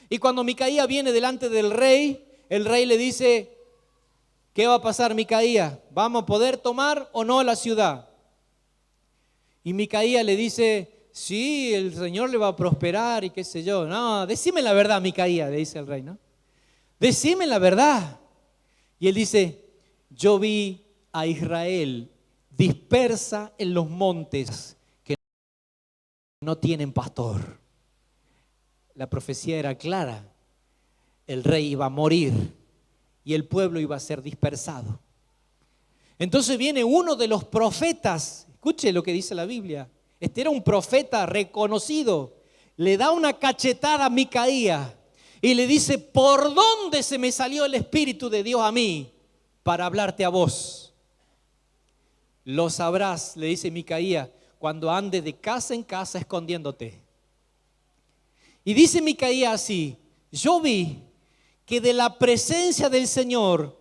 Y cuando Micaía viene delante del rey, el rey le dice, ¿qué va a pasar, Micaía? ¿Vamos a poder tomar o no la ciudad? Y Micaía le dice, sí, el Señor le va a prosperar y qué sé yo. No, decime la verdad, Micaía, le dice el rey, ¿no? Decime la verdad. Y él dice, yo vi a Israel dispersa en los montes que no tienen pastor. La profecía era clara. El rey iba a morir y el pueblo iba a ser dispersado. Entonces viene uno de los profetas, escuche lo que dice la Biblia, este era un profeta reconocido, le da una cachetada a Micaía y le dice, ¿por dónde se me salió el Espíritu de Dios a mí para hablarte a vos? Lo sabrás, le dice Micaías, cuando andes de casa en casa escondiéndote. Y dice Micaías así, yo vi que de la presencia del Señor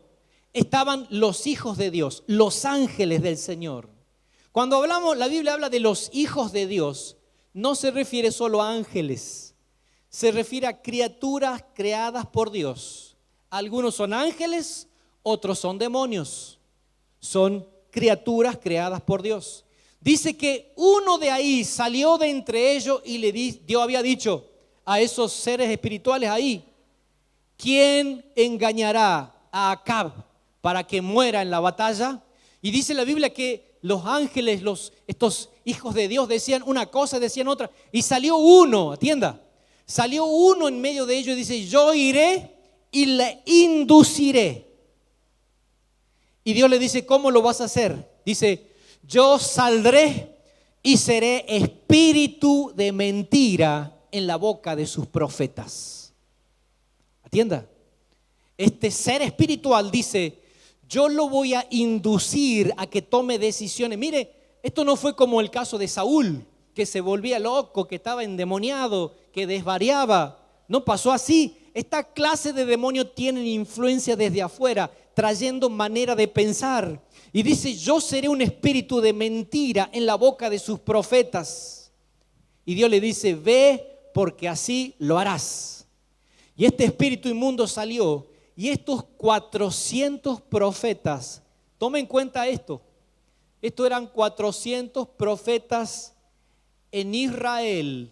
estaban los hijos de Dios, los ángeles del Señor. Cuando hablamos, la Biblia habla de los hijos de Dios, no se refiere solo a ángeles, se refiere a criaturas creadas por Dios. Algunos son ángeles, otros son demonios, son criaturas creadas por Dios. Dice que uno de ahí salió de entre ellos y Dios había dicho a esos seres espirituales ahí, ¿quién engañará a Acab para que muera en la batalla? Y dice la Biblia que los ángeles, estos hijos de Dios decían una cosa, decían otra, y salió uno, atienda, salió uno en medio de ellos y dice, yo iré y le induciré. Y Dios le dice, ¿cómo lo vas a hacer? Dice, yo saldré y seré espíritu de mentira en la boca de sus profetas. Atienda, este ser espiritual dice, yo lo voy a inducir a que tome decisiones. Mire, esto no fue como el caso de Saúl, que se volvía loco, que estaba endemoniado, que desvariaba. No pasó así. Esta clase de demonios tienen influencia desde afuera, trayendo manera de pensar. Y dice, yo seré un espíritu de mentira en la boca de sus profetas. Y Dios le dice, ve porque así lo harás. Y este espíritu inmundo salió. Y estos 400 profetas, tomen en cuenta esto. Estos eran 400 profetas en Israel.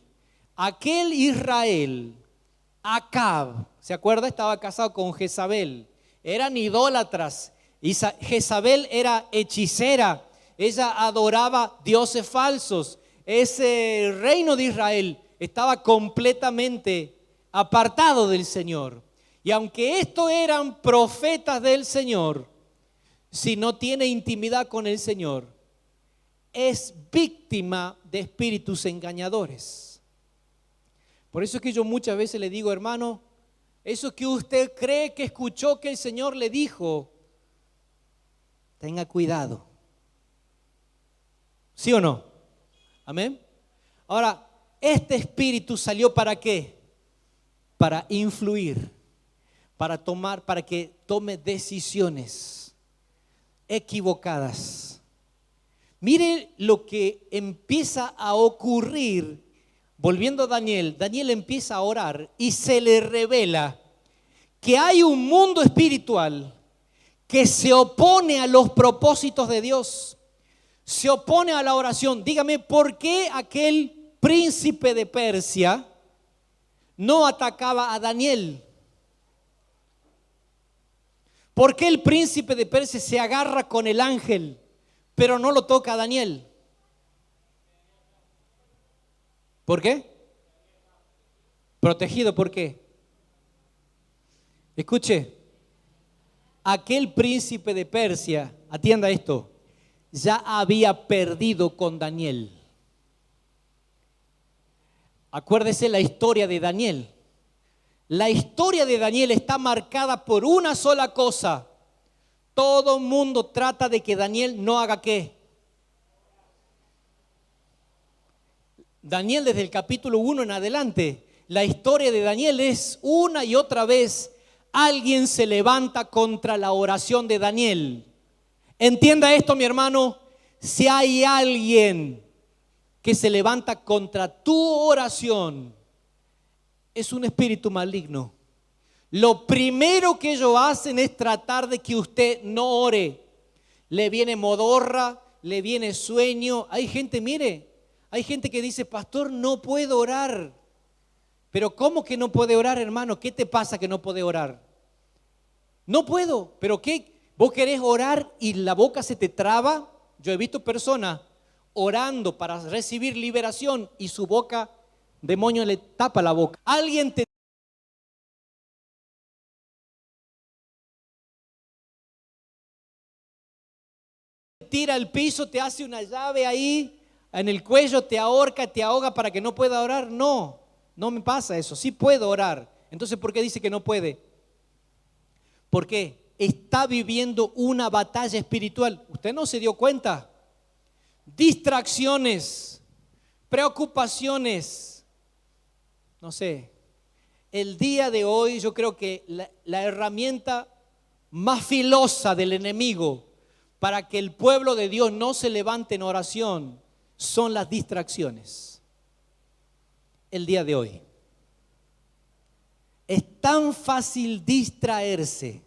Aquel Israel, Acab, ¿se acuerda? Estaba casado con Jezabel. Eran idólatras. Jezabel era hechicera. Ella adoraba dioses falsos. Ese reino de Israel estaba completamente apartado del Señor. Y aunque estos eran profetas del Señor, si no tiene intimidad con el Señor, es víctima de espíritus engañadores. Por eso es que yo muchas veces le digo, hermano, eso que usted cree que escuchó que el Señor le dijo, tenga cuidado. ¿Sí o no? Amén. Ahora, este espíritu salió ¿para qué? Para influir, para que tome decisiones equivocadas. Mire lo que empieza a ocurrir. Volviendo a Daniel, Daniel empieza a orar y se le revela que hay un mundo espiritual que se opone a los propósitos de Dios, se opone a la oración. Dígame, ¿por qué aquel príncipe de Persia no atacaba a Daniel? ¿Por qué el príncipe de Persia se agarra con el ángel, pero no lo toca a Daniel? ¿Por qué? Protegido, ¿por qué? Escuche, aquel príncipe de Persia, atienda esto, ya había perdido con Daniel. Acuérdese la historia de Daniel. La historia de Daniel está marcada por una sola cosa. Todo el mundo trata de que Daniel no haga ¿qué? Daniel desde el capítulo 1 en adelante, la historia de Daniel es una y otra vez, alguien se levanta contra la oración de Daniel. Entienda esto, mi hermano, si hay alguien que se levanta contra tu oración, es un espíritu maligno. Lo primero que ellos hacen es tratar de que usted no ore. Le viene modorra, le viene sueño. Hay gente, mire, hay gente que dice, pastor, no puedo orar. Pero ¿cómo que no puede orar, hermano? ¿Qué te pasa que no puede orar? No puedo, pero ¿qué? ¿Vos querés orar y la boca se te traba? Yo he visto personas orando para recibir liberación y su boca, demonio le tapa la boca. Alguien te tira al piso, te hace una llave ahí en el cuello, te ahorca, te ahoga para que no pueda orar. No, no me pasa eso. Sí puedo orar, Entonces, ¿por qué dice que no puede? Porque está viviendo una batalla espiritual. ¿Usted no se dio cuenta? Distracciones, preocupaciones, no sé. El día de hoy yo creo que la herramienta más filosa del enemigo para que el pueblo de Dios no se levante en oración son las distracciones. El día de hoy es tan fácil distraerse.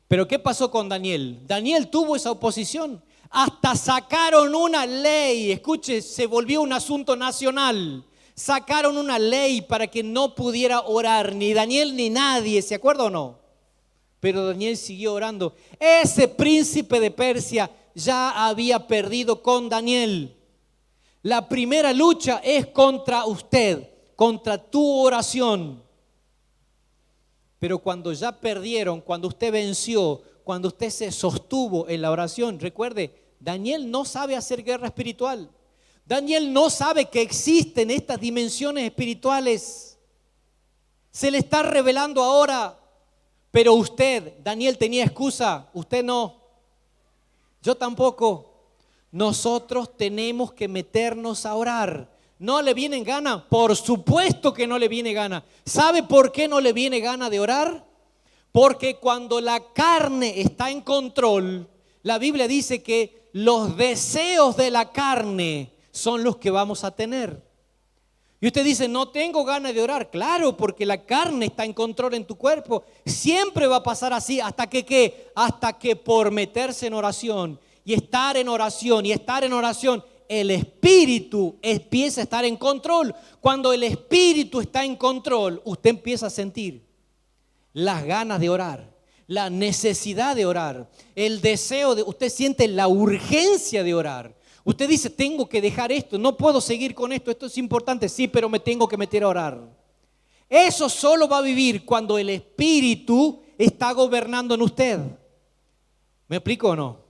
Pero ¿qué pasó con Daniel? Daniel tuvo esa oposición. Hasta sacaron una ley, escuche, se volvió un asunto nacional. Sacaron una ley para que no pudiera orar ni Daniel ni nadie, ¿se acuerda o no? Pero Daniel siguió orando. Ese príncipe de Persia ya había perdido con Daniel. La primera lucha es contra usted, contra tu oración. Pero cuando ya perdieron, cuando usted venció, cuando usted se sostuvo en la oración, recuerde, Daniel no sabe hacer guerra espiritual. Daniel no sabe que existen estas dimensiones espirituales. Se le está revelando ahora. Pero usted, Daniel tenía excusa, usted no. Yo tampoco. Nosotros tenemos que meternos a orar. ¿No le viene gana? Por supuesto que no le viene gana. ¿Sabe por qué no le viene gana de orar? Porque cuando la carne está en control, la Biblia dice que los deseos de la carne son los que vamos a tener. Y usted dice, no tengo ganas de orar. Claro, porque la carne está en control en tu cuerpo. Siempre va a pasar así hasta que ¿qué? Hasta que por meterse en oración y estar en oración y estar en oración, el espíritu empieza a estar en control. Cuando el espíritu está en control, usted empieza a sentir las ganas de orar, la necesidad de orar, el deseo de, usted siente la urgencia de orar. Usted dice, tengo que dejar esto, no puedo seguir con esto, esto es importante, sí, pero me tengo que meter a orar. Eso solo va a vivir cuando el espíritu está gobernando en usted. ¿Me explico o no?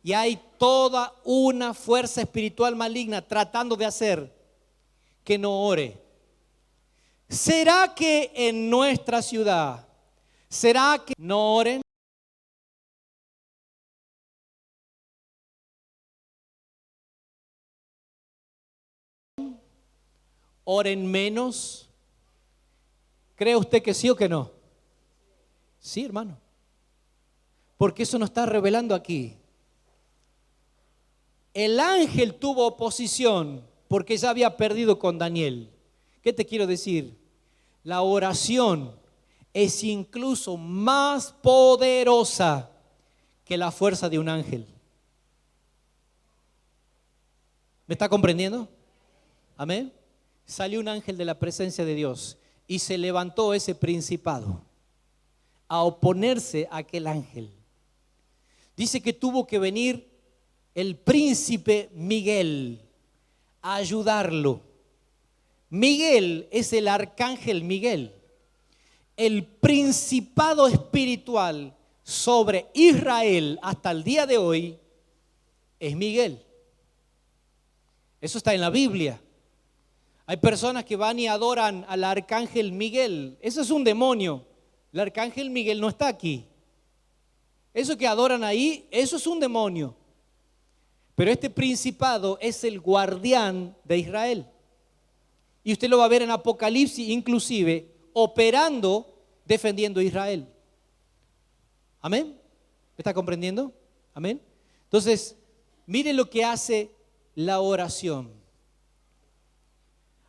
Y hay toda una fuerza espiritual maligna tratando de hacer que no ore. ¿Será que en nuestra ciudad, será que no oren? ¿Oren menos? ¿Cree usted que sí o que no? Sí, hermano. Porque eso nos está revelando aquí. El ángel tuvo oposición porque ya había perdido con Daniel. ¿Qué te quiero decir? La oración es incluso más poderosa que la fuerza de un ángel. ¿Me está comprendiendo? Amén. Salió un ángel de la presencia de Dios y se levantó ese principado a oponerse a aquel ángel. Dice que tuvo que venir el príncipe Miguel a ayudarlo. Miguel es el arcángel Miguel. El principado espiritual sobre Israel hasta el día de hoy es Miguel. Eso está en la Biblia. Hay personas que van y adoran al arcángel Miguel. Eso es un demonio. El arcángel Miguel no está aquí. Eso que adoran ahí, eso es un demonio. Pero este principado es el guardián de Israel. Y usted lo va a ver en Apocalipsis, inclusive, operando, defendiendo a Israel. ¿Amén? ¿Me está comprendiendo? ¿Amén? Entonces, mire lo que hace la oración.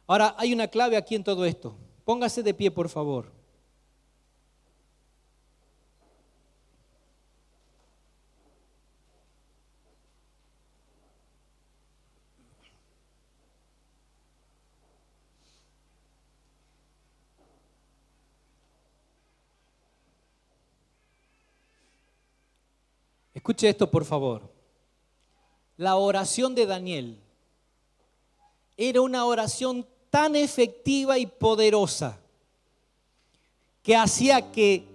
Ahora, hay una clave aquí en todo esto. Póngase de pie, por favor. Escuche esto, por favor. La oración de Daniel era una oración tan efectiva y poderosa que hacía que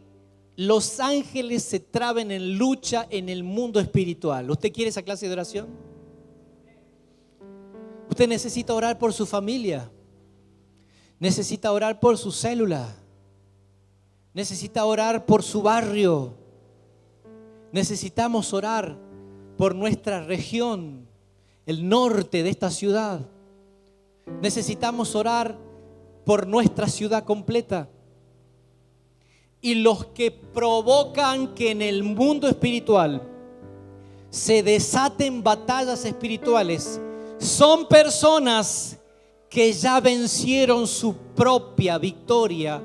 los ángeles se traben en lucha en el mundo espiritual. ¿Usted quiere esa clase de oración? Usted necesita orar por su familia. necesita orar por su célula, necesita orar por su barrio. Necesitamos orar por nuestra región, el norte de esta ciudad. Necesitamos orar por nuestra ciudad completa. Y los que provocan que en el mundo espiritual se desaten batallas espirituales son personas que ya vencieron su propia victoria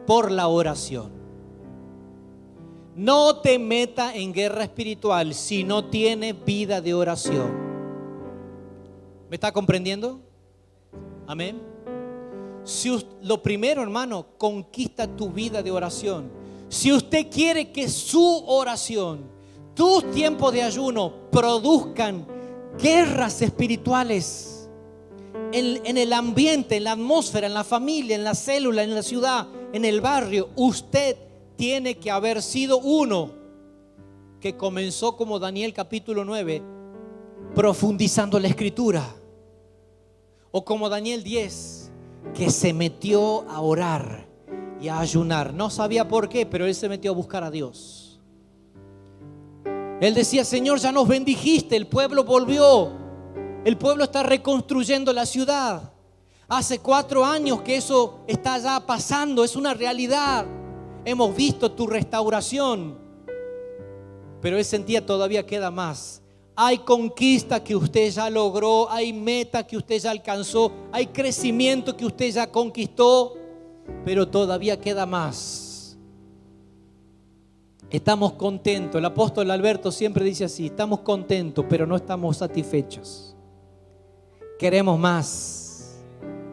por la oración. No te metas en guerra espiritual si no tienes vida de oración. ¿Me está comprendiendo? Amén. Lo primero, hermano, conquista tu vida de oración. Si usted quiere que su oración, tus tiempos de ayuno produzcan guerras espirituales en el ambiente, en la atmósfera, en la familia, en la célula, en la ciudad, en el barrio, usted tiene que haber sido uno que comenzó como Daniel capítulo 9, profundizando la escritura. O como Daniel 10, que se metió a orar y a ayunar. No sabía por qué, pero él se metió a buscar a Dios. Él decía: Señor, ya nos bendijiste, el pueblo volvió, el pueblo está reconstruyendo la ciudad. Hace 4 años que eso está ya pasando, es una realidad. Hemos visto tu restauración. Pero él sentía: todavía queda más. Hay conquista que usted ya logró, hay meta que usted ya alcanzó, hay crecimiento que usted ya conquistó, pero todavía queda más. Estamos contentos. El apóstol Alberto siempre dice así: estamos contentos, pero no estamos satisfechos. Queremos más,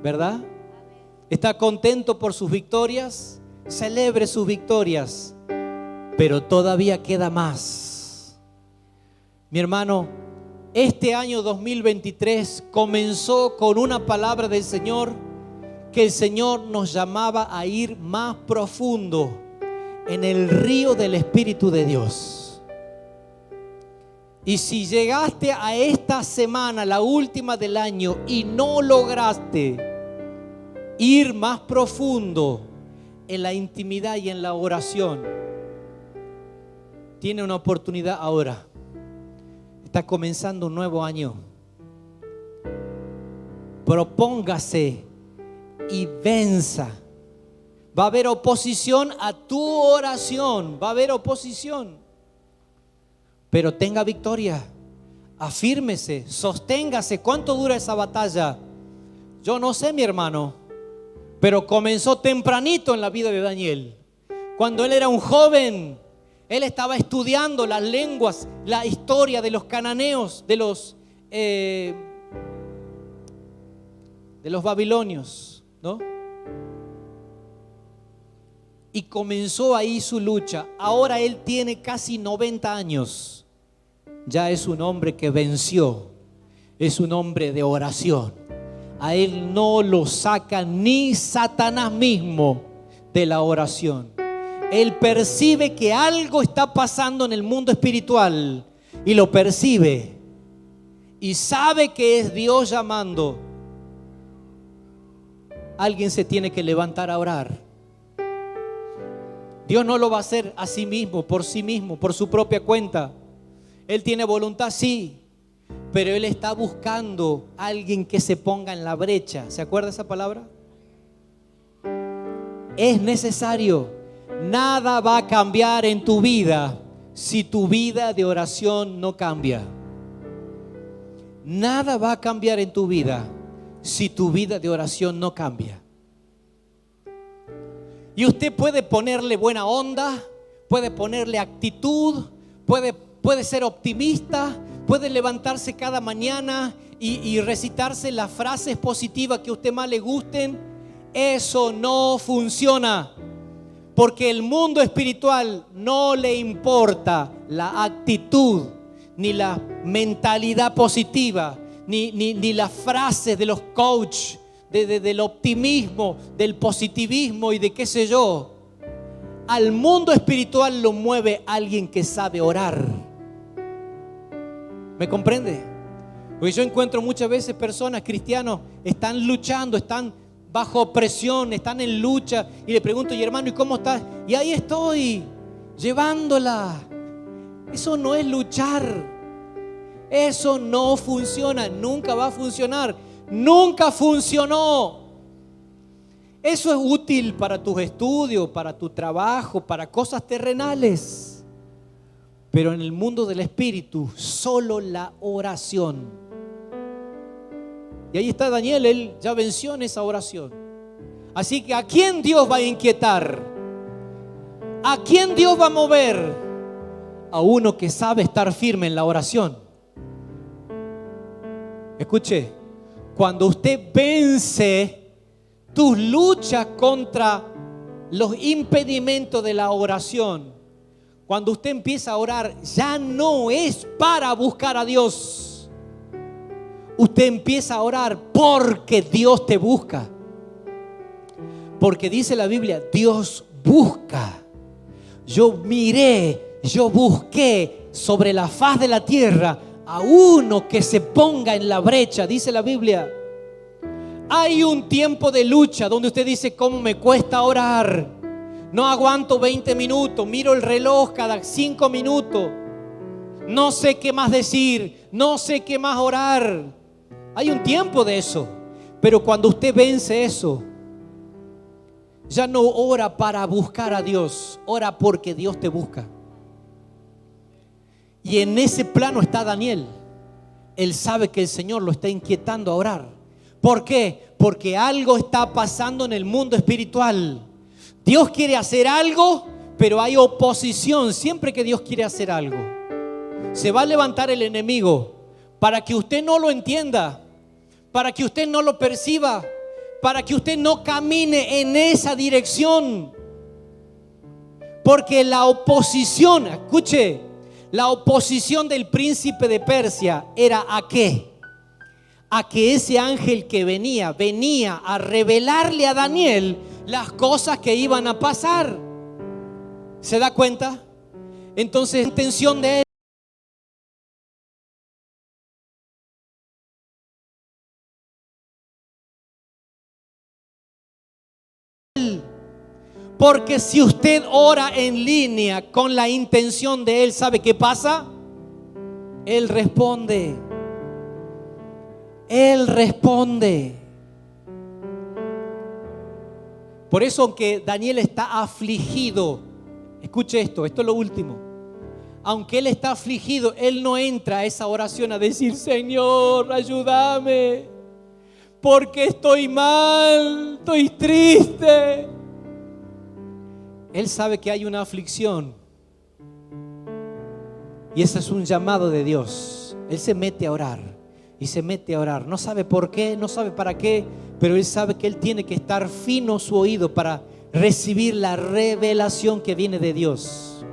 ¿verdad? ¿Está contento por sus victorias? Celebre sus victorias, pero todavía queda más. Mi hermano, este año 2023 comenzó con una palabra del Señor, que el Señor nos llamaba a ir más profundo en el río del Espíritu de Dios. Y si llegaste a esta semana, la última del año, y no lograste ir más profundo en la intimidad y en la oración, tiene una oportunidad ahora. Está comenzando un nuevo año. Propóngase y venza. Va a haber oposición a tu oración, va a haber oposición, pero tenga victoria. Afírmese, sosténgase. ¿Cuánto dura esa batalla? Yo no sé, mi hermano, pero comenzó tempranito en la vida de Daniel. Cuando él era un joven, él estaba estudiando las lenguas, la historia de los cananeos, de los babilonios, ¿no? Y comenzó ahí su lucha. Ahora él tiene casi 90 años. Ya es un hombre que venció. Es un hombre de oración. A él no lo saca ni Satanás mismo de la oración. Él percibe que algo está pasando en el mundo espiritual y lo percibe y sabe que es Dios llamando. Alguien se tiene que levantar a orar. Dios no lo va a hacer a sí mismo, por su propia cuenta. Él tiene voluntad, sí, pero Él está buscando a alguien que se ponga en la brecha. ¿Se acuerda esa palabra? Es necesario. Nada va a cambiar en tu vida si tu vida de oración no cambia. Nada va a cambiar en tu vida si tu vida de oración no cambia. Y usted puede ponerle buena onda, puede ponerle actitud, puede ser optimista, puede levantarse cada mañana y recitarse las frases positivas que a usted más le gusten. Eso no funciona, porque el mundo espiritual no le importa la actitud, ni la mentalidad positiva, ni las frases de los coaches, del optimismo, del positivismo y de qué sé yo. Al mundo espiritual lo mueve alguien que sabe orar. ¿Me comprende? Porque yo encuentro muchas veces personas, cristianos, están luchando, están bajo presión, están en lucha y le pregunto, y hermano, ¿y cómo estás? Y ahí estoy, llevándola. Eso no es luchar. Eso no funciona, nunca va a funcionar. Nunca funcionó. Eso es útil para tus estudios, para tu trabajo, para cosas terrenales. Pero en el mundo del espíritu, solo la oración. Y ahí está Daniel, él ya venció en esa oración. Así que ¿a quién Dios va a inquietar? ¿A quién Dios va a mover? A uno que sabe estar firme en la oración. Escuche, cuando usted vence tus luchas contra los impedimentos de la oración, cuando usted empieza a orar, ya no es para buscar a Dios. Usted empieza a orar porque Dios te busca. Porque dice la Biblia, Dios busca. Yo miré, yo busqué sobre la faz de la tierra a uno que se ponga en la brecha, dice la Biblia. Hay un tiempo de lucha donde usted dice, ¿cómo me cuesta orar? No aguanto 20 minutos, miro el reloj cada 5 minutos. No sé qué más decir, no sé qué más orar. Hay un tiempo de eso. Pero cuando usted vence eso, ya no ora para buscar a Dios, ora porque Dios te busca. Y en ese plano está Daniel. Él sabe que el Señor lo está inquietando a orar. ¿Por qué? Porque algo está pasando en el mundo espiritual. Dios quiere hacer algo, pero hay oposición. Siempre que Dios quiere hacer algo, se va a levantar el enemigo para que usted no lo entienda, para que usted no lo perciba, para que usted no camine en esa dirección. Porque la oposición, escuche, la oposición del príncipe de Persia era ¿a qué? A que ese ángel que venía a revelarle a Daniel las cosas que iban a pasar. ¿Se da cuenta? Entonces, la intención de él. Porque si usted ora en línea con la intención de él, ¿sabe qué pasa? Él responde. Él responde. Por eso, aunque Daniel está afligido, escuche esto es lo último. Aunque él está afligido, él no entra a esa oración a decir, Señor, ayúdame, porque estoy mal, estoy triste. Él sabe que hay una aflicción y ese es un llamado de Dios. Él se mete a orar y se mete a orar. No sabe por qué, no sabe para qué, pero él sabe que él tiene que estar fino su oído para recibir la revelación que viene de Dios.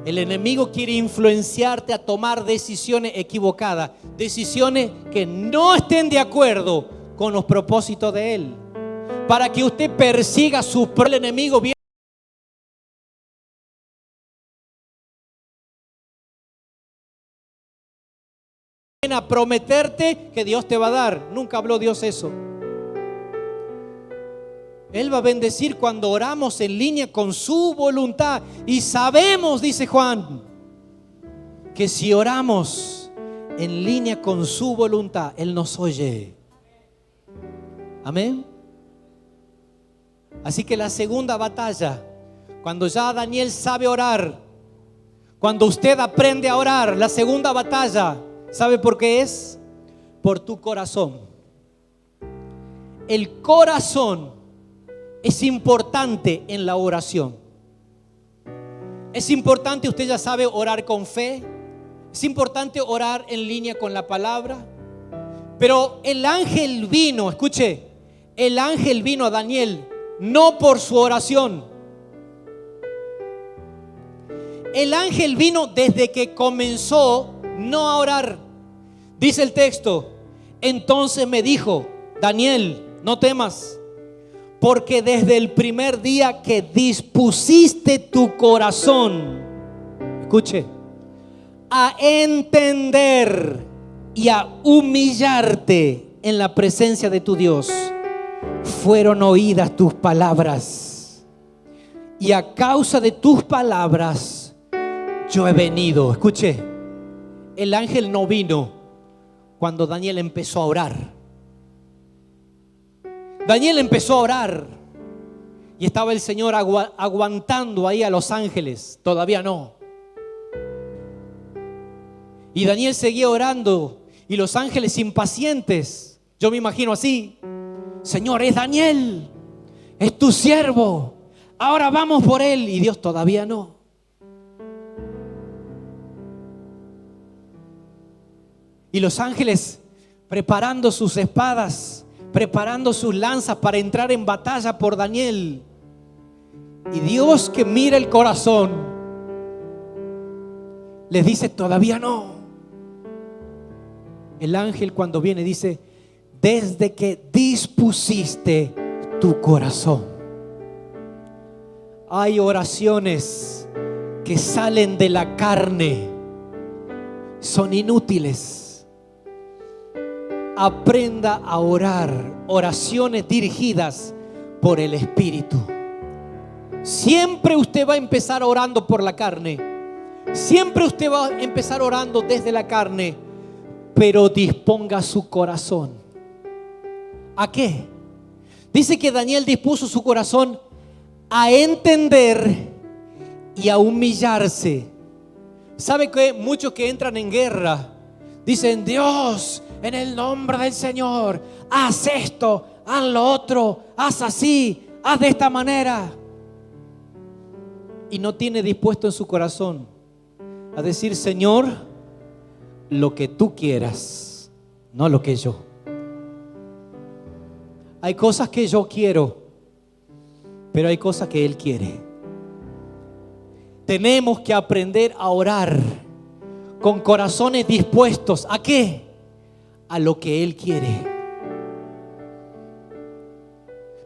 El enemigo quiere influenciarte a tomar decisiones equivocadas, decisiones que no estén de acuerdo con los propósitos de él, para que usted persiga su propio enemigo. Viene a prometerte que Dios te va a dar. Nunca habló Dios eso. Él va a bendecir cuando oramos en línea con su voluntad. Y sabemos, dice Juan, que si oramos en línea con su voluntad, Él nos oye. Amén. Así que la segunda batalla, cuando ya Daniel sabe orar, cuando usted aprende a orar, la segunda batalla, ¿sabe por qué es? Por tu corazón. El corazón es importante en la oración. Es importante, usted ya sabe, orar con fe. Es importante orar en línea con la palabra. Pero el ángel vino, escuche, el ángel vino a Daniel no por su oración. El ángel vino desde que comenzó no a orar. Dice el texto, entonces me dijo, Daniel, no temas, porque desde el primer día que dispusiste tu corazón, escuche, a entender y a humillarte en la presencia de tu Dios, fueron oídas tus palabras, y a causa de tus palabras yo he venido. Escuche, el ángel no vino cuando Daniel empezó a orar. Daniel empezó a orar y estaba el Señor aguantando ahí a los ángeles. Todavía no. Y Daniel seguía orando y los ángeles impacientes. Yo me imagino así: Señor, es Daniel, es tu siervo, ahora vamos por él. Y Dios todavía no. Y los ángeles preparando sus espadas, preparando sus lanzas para entrar en batalla por Daniel. Y Dios, que mira el corazón, les dice: todavía no. El ángel, cuando viene, dice: desde que dispusiste tu corazón. Hay oraciones que salen de la carne, son inútiles. Aprenda a orar oraciones dirigidas por el Espíritu. Siempre usted va a empezar orando por la carne. Siempre usted va a empezar orando desde la carne. Pero disponga su corazón. ¿A qué? Dice que Daniel dispuso su corazón a entender y a humillarse. ¿Sabe que muchos que entran en guerra dicen: Dios, en el nombre del Señor, haz esto, haz lo otro, haz así, haz de esta manera? Y no tiene dispuesto en su corazón a decir: Señor, lo que tú quieras, no lo que yo. Hay cosas que yo quiero, pero hay cosas que Él quiere. Tenemos que aprender a orar con corazones dispuestos. ¿A qué? A lo que Él quiere.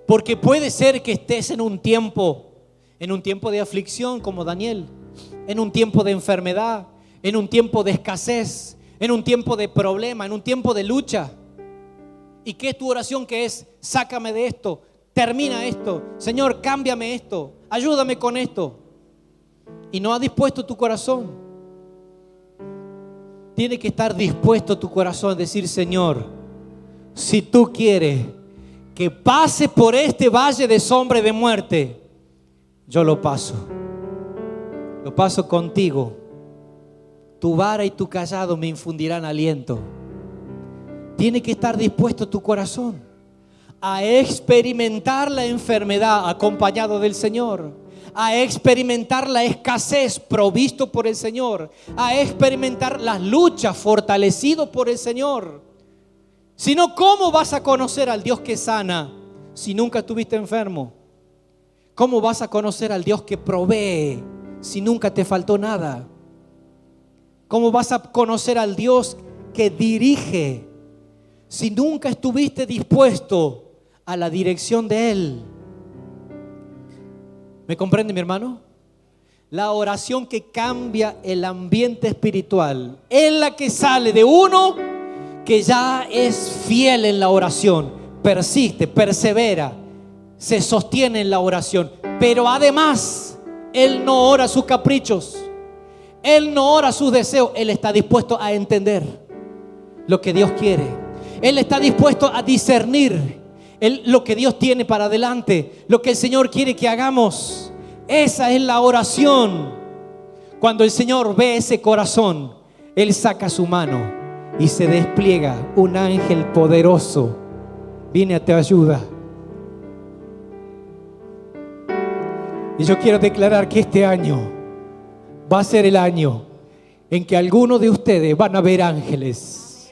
Porque puede ser que estés en un tiempo de aflicción como Daniel, en un tiempo de enfermedad, en un tiempo de escasez, en un tiempo de problema, en un tiempo de lucha. ¿Y qué es tu oración? ¿Qué es? Sácame de esto, termina esto, Señor, cámbiame esto, ayúdame con esto. Y no has dispuesto tu corazón. Tiene que estar dispuesto tu corazón a decir: Señor, si tú quieres que pase por este valle de sombra y de muerte, yo lo paso contigo. Tu vara y tu cayado me infundirán aliento. Tiene que estar dispuesto tu corazón a experimentar la enfermedad acompañado del Señor, a experimentar la escasez provisto por el Señor, a experimentar las luchas fortalecido por el Señor. Si no, ¿cómo vas a conocer al Dios que sana si nunca estuviste enfermo? ¿Cómo vas a conocer al Dios que provee si nunca te faltó nada? ¿Cómo vas a conocer al Dios que dirige si nunca estuviste dispuesto a la dirección de Él? ¿Me comprende, mi hermano? La oración que cambia el ambiente espiritual es la que sale de uno que ya es fiel en la oración, persiste, persevera, se sostiene en la oración. Pero además, él no ora sus caprichos, él no ora sus deseos. Él está dispuesto a entender lo que Dios quiere. Él está dispuesto a discernir lo que Dios tiene para adelante, lo que el Señor quiere que hagamos. Esa es la oración. Cuando el Señor ve ese corazón, Él saca su mano y se despliega un ángel poderoso. Viene a tu ayuda. Y yo quiero declarar que este año va a ser el año en que algunos de ustedes van a ver ángeles.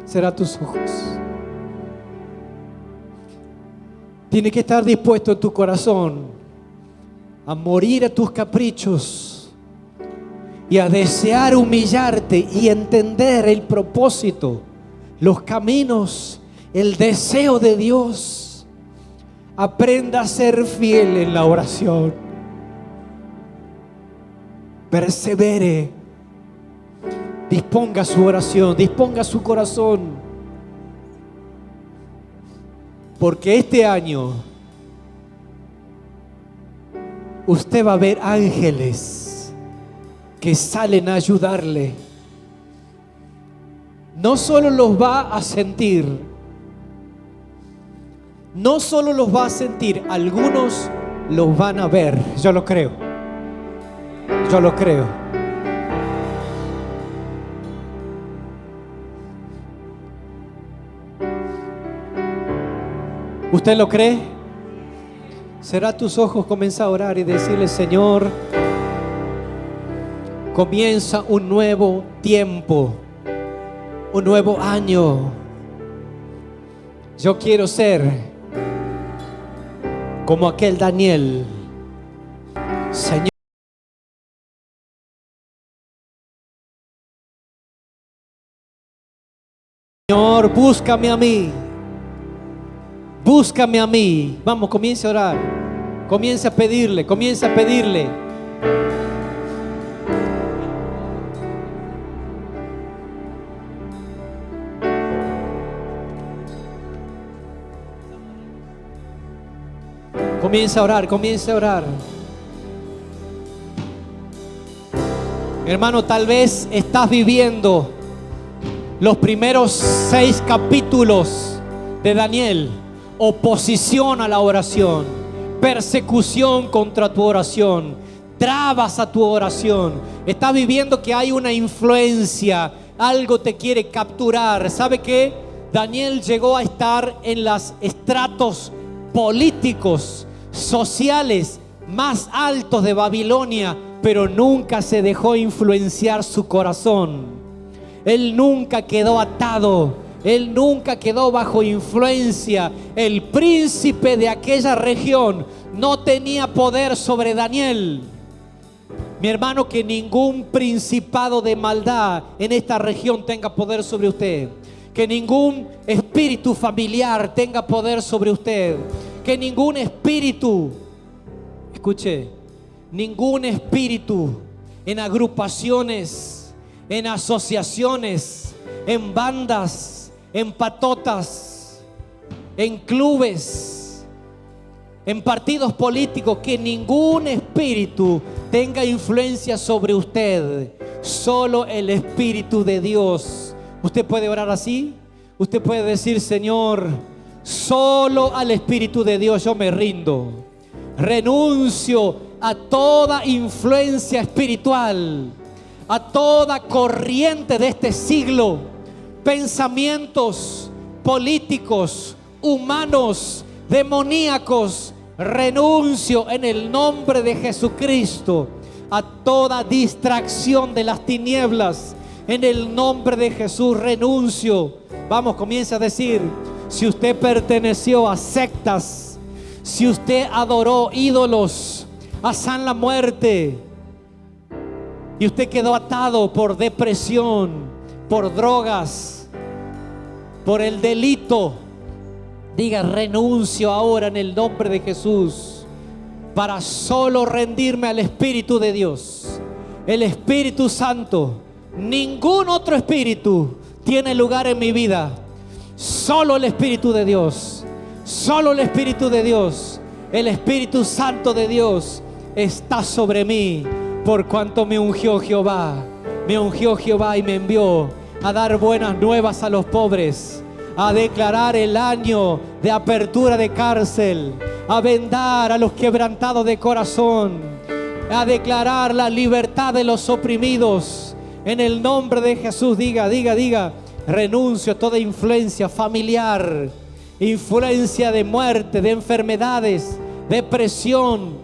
Será tus ojos. Tiene que estar dispuesto en tu corazón a morir a tus caprichos y a desear humillarte y entender el propósito, los caminos, el deseo de Dios. Aprenda a ser fiel en la oración. Persevere. disponga su oración, disponga su corazón. Porque este año usted va a ver ángeles que salen a ayudarle. No solo los va a sentir, no solo los va a sentir, algunos los van a ver. Yo lo creo. Yo lo creo. ¿Usted lo cree? Cerrá tus ojos, comienza a orar y decirle: Señor, comienza un nuevo tiempo, un nuevo año. Yo quiero ser como aquel Daniel. Señor, búscame a mí. Búscame a mí. Vamos, comience a orar. Comience a pedirle, comience a pedirle. Comienza a orar, comienza a orar. Hermano, tal vez estás viviendo los primeros 6 capítulos de Daniel. Oposición a la oración, persecución contra tu oración, trabas a tu oración. Estás viviendo que hay una influencia, algo te quiere capturar. ¿Sabe qué? Daniel llegó a estar en los estratos políticos, sociales más altos de Babilonia, pero nunca se dejó influenciar su corazón. Él nunca quedó atado. Él nunca quedó bajo influencia. El príncipe de aquella región no tenía poder sobre Daniel. Mi hermano, que ningún principado de maldad en esta región tenga poder sobre usted. Que ningún espíritu familiar tenga poder sobre usted. Que ningún espíritu, escuche, ningún espíritu en agrupaciones, en asociaciones, en bandas, en patotas, en clubes, en partidos políticos, que ningún espíritu tenga influencia sobre usted. Solo el Espíritu de Dios. Usted puede orar así. Usted puede decir: Señor, solo al Espíritu de Dios yo me rindo. Renuncio a toda influencia espiritual, a toda corriente de este siglo, pensamientos políticos, humanos, demoníacos. Renuncio en el nombre de Jesucristo a toda distracción de las tinieblas. En el nombre de Jesús renuncio. Vamos, comienza a decir: si usted perteneció a sectas, si usted adoró ídolos, a San la muerte, y usted quedó atado por depresión, por drogas, por el delito, diga: renuncio ahora en el nombre de Jesús, para solo rendirme al Espíritu de Dios, el Espíritu Santo. Ningún otro espíritu tiene lugar en mi vida. Solo el Espíritu de Dios, solo el Espíritu de Dios, el Espíritu Santo de Dios está sobre mí, por cuanto me ungió Jehová. Me ungió Jehová y me envió a dar buenas nuevas a los pobres, a declarar el año de apertura de cárcel, a vendar a los quebrantados de corazón, a declarar la libertad de los oprimidos. En el nombre de Jesús, diga: renuncio a toda influencia familiar, influencia de muerte, de enfermedades, depresión.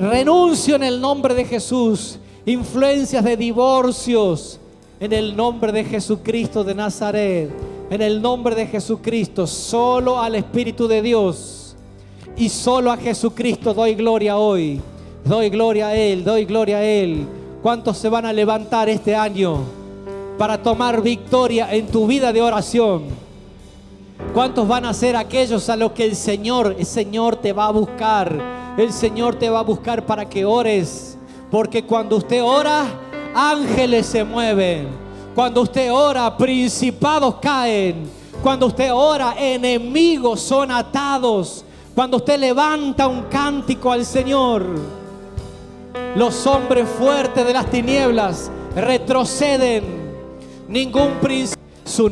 Renuncio en el nombre de Jesús, influencias de divorcios. En el nombre de Jesucristo de Nazaret, en el nombre de Jesucristo, solo al Espíritu de Dios y solo a Jesucristo doy gloria hoy. Doy gloria a Él, doy gloria a Él. ¿Cuántos se van a levantar este año para tomar victoria en tu vida de oración? ¿Cuántos van a ser aquellos a los que el Señor te va a buscar? El Señor te va a buscar para que ores, porque cuando usted ora, ángeles se mueven. Cuando usted ora, principados caen. Cuando usted ora, enemigos son atados. Cuando usted levanta un cántico al Señor, los hombres fuertes de las tinieblas retroceden. Ningún príncipe, su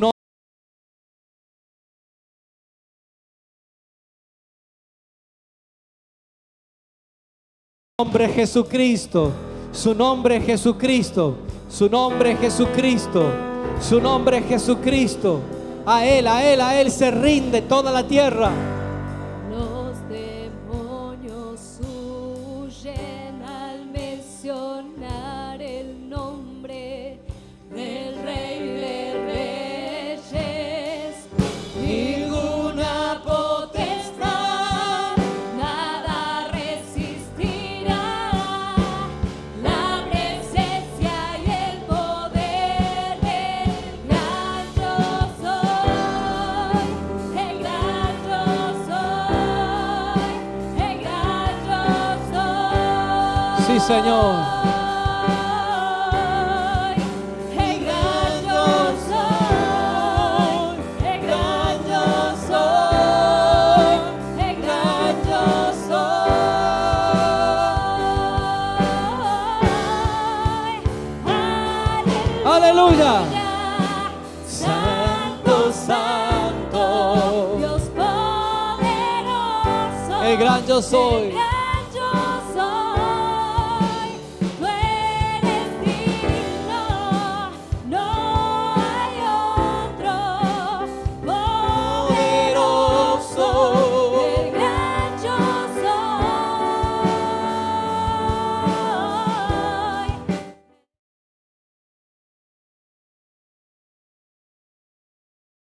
nombre es Jesucristo. Su nombre es Jesucristo. Su nombre es Jesucristo. Su nombre es Jesucristo. A Él se rinde toda la tierra. Los demonios huyen al mencionar el nombre del Rey de Reyes. Ninguna potestad, nada resistirá la presencia y el poder del gran yo soy, el gran yo soy, el gran yo soy. Sí, Señor. El gran yo soy, el gran yo soy, el gran yo soy. Aleluya. Santo, santo, Dios poderoso, El gran yo soy. el gran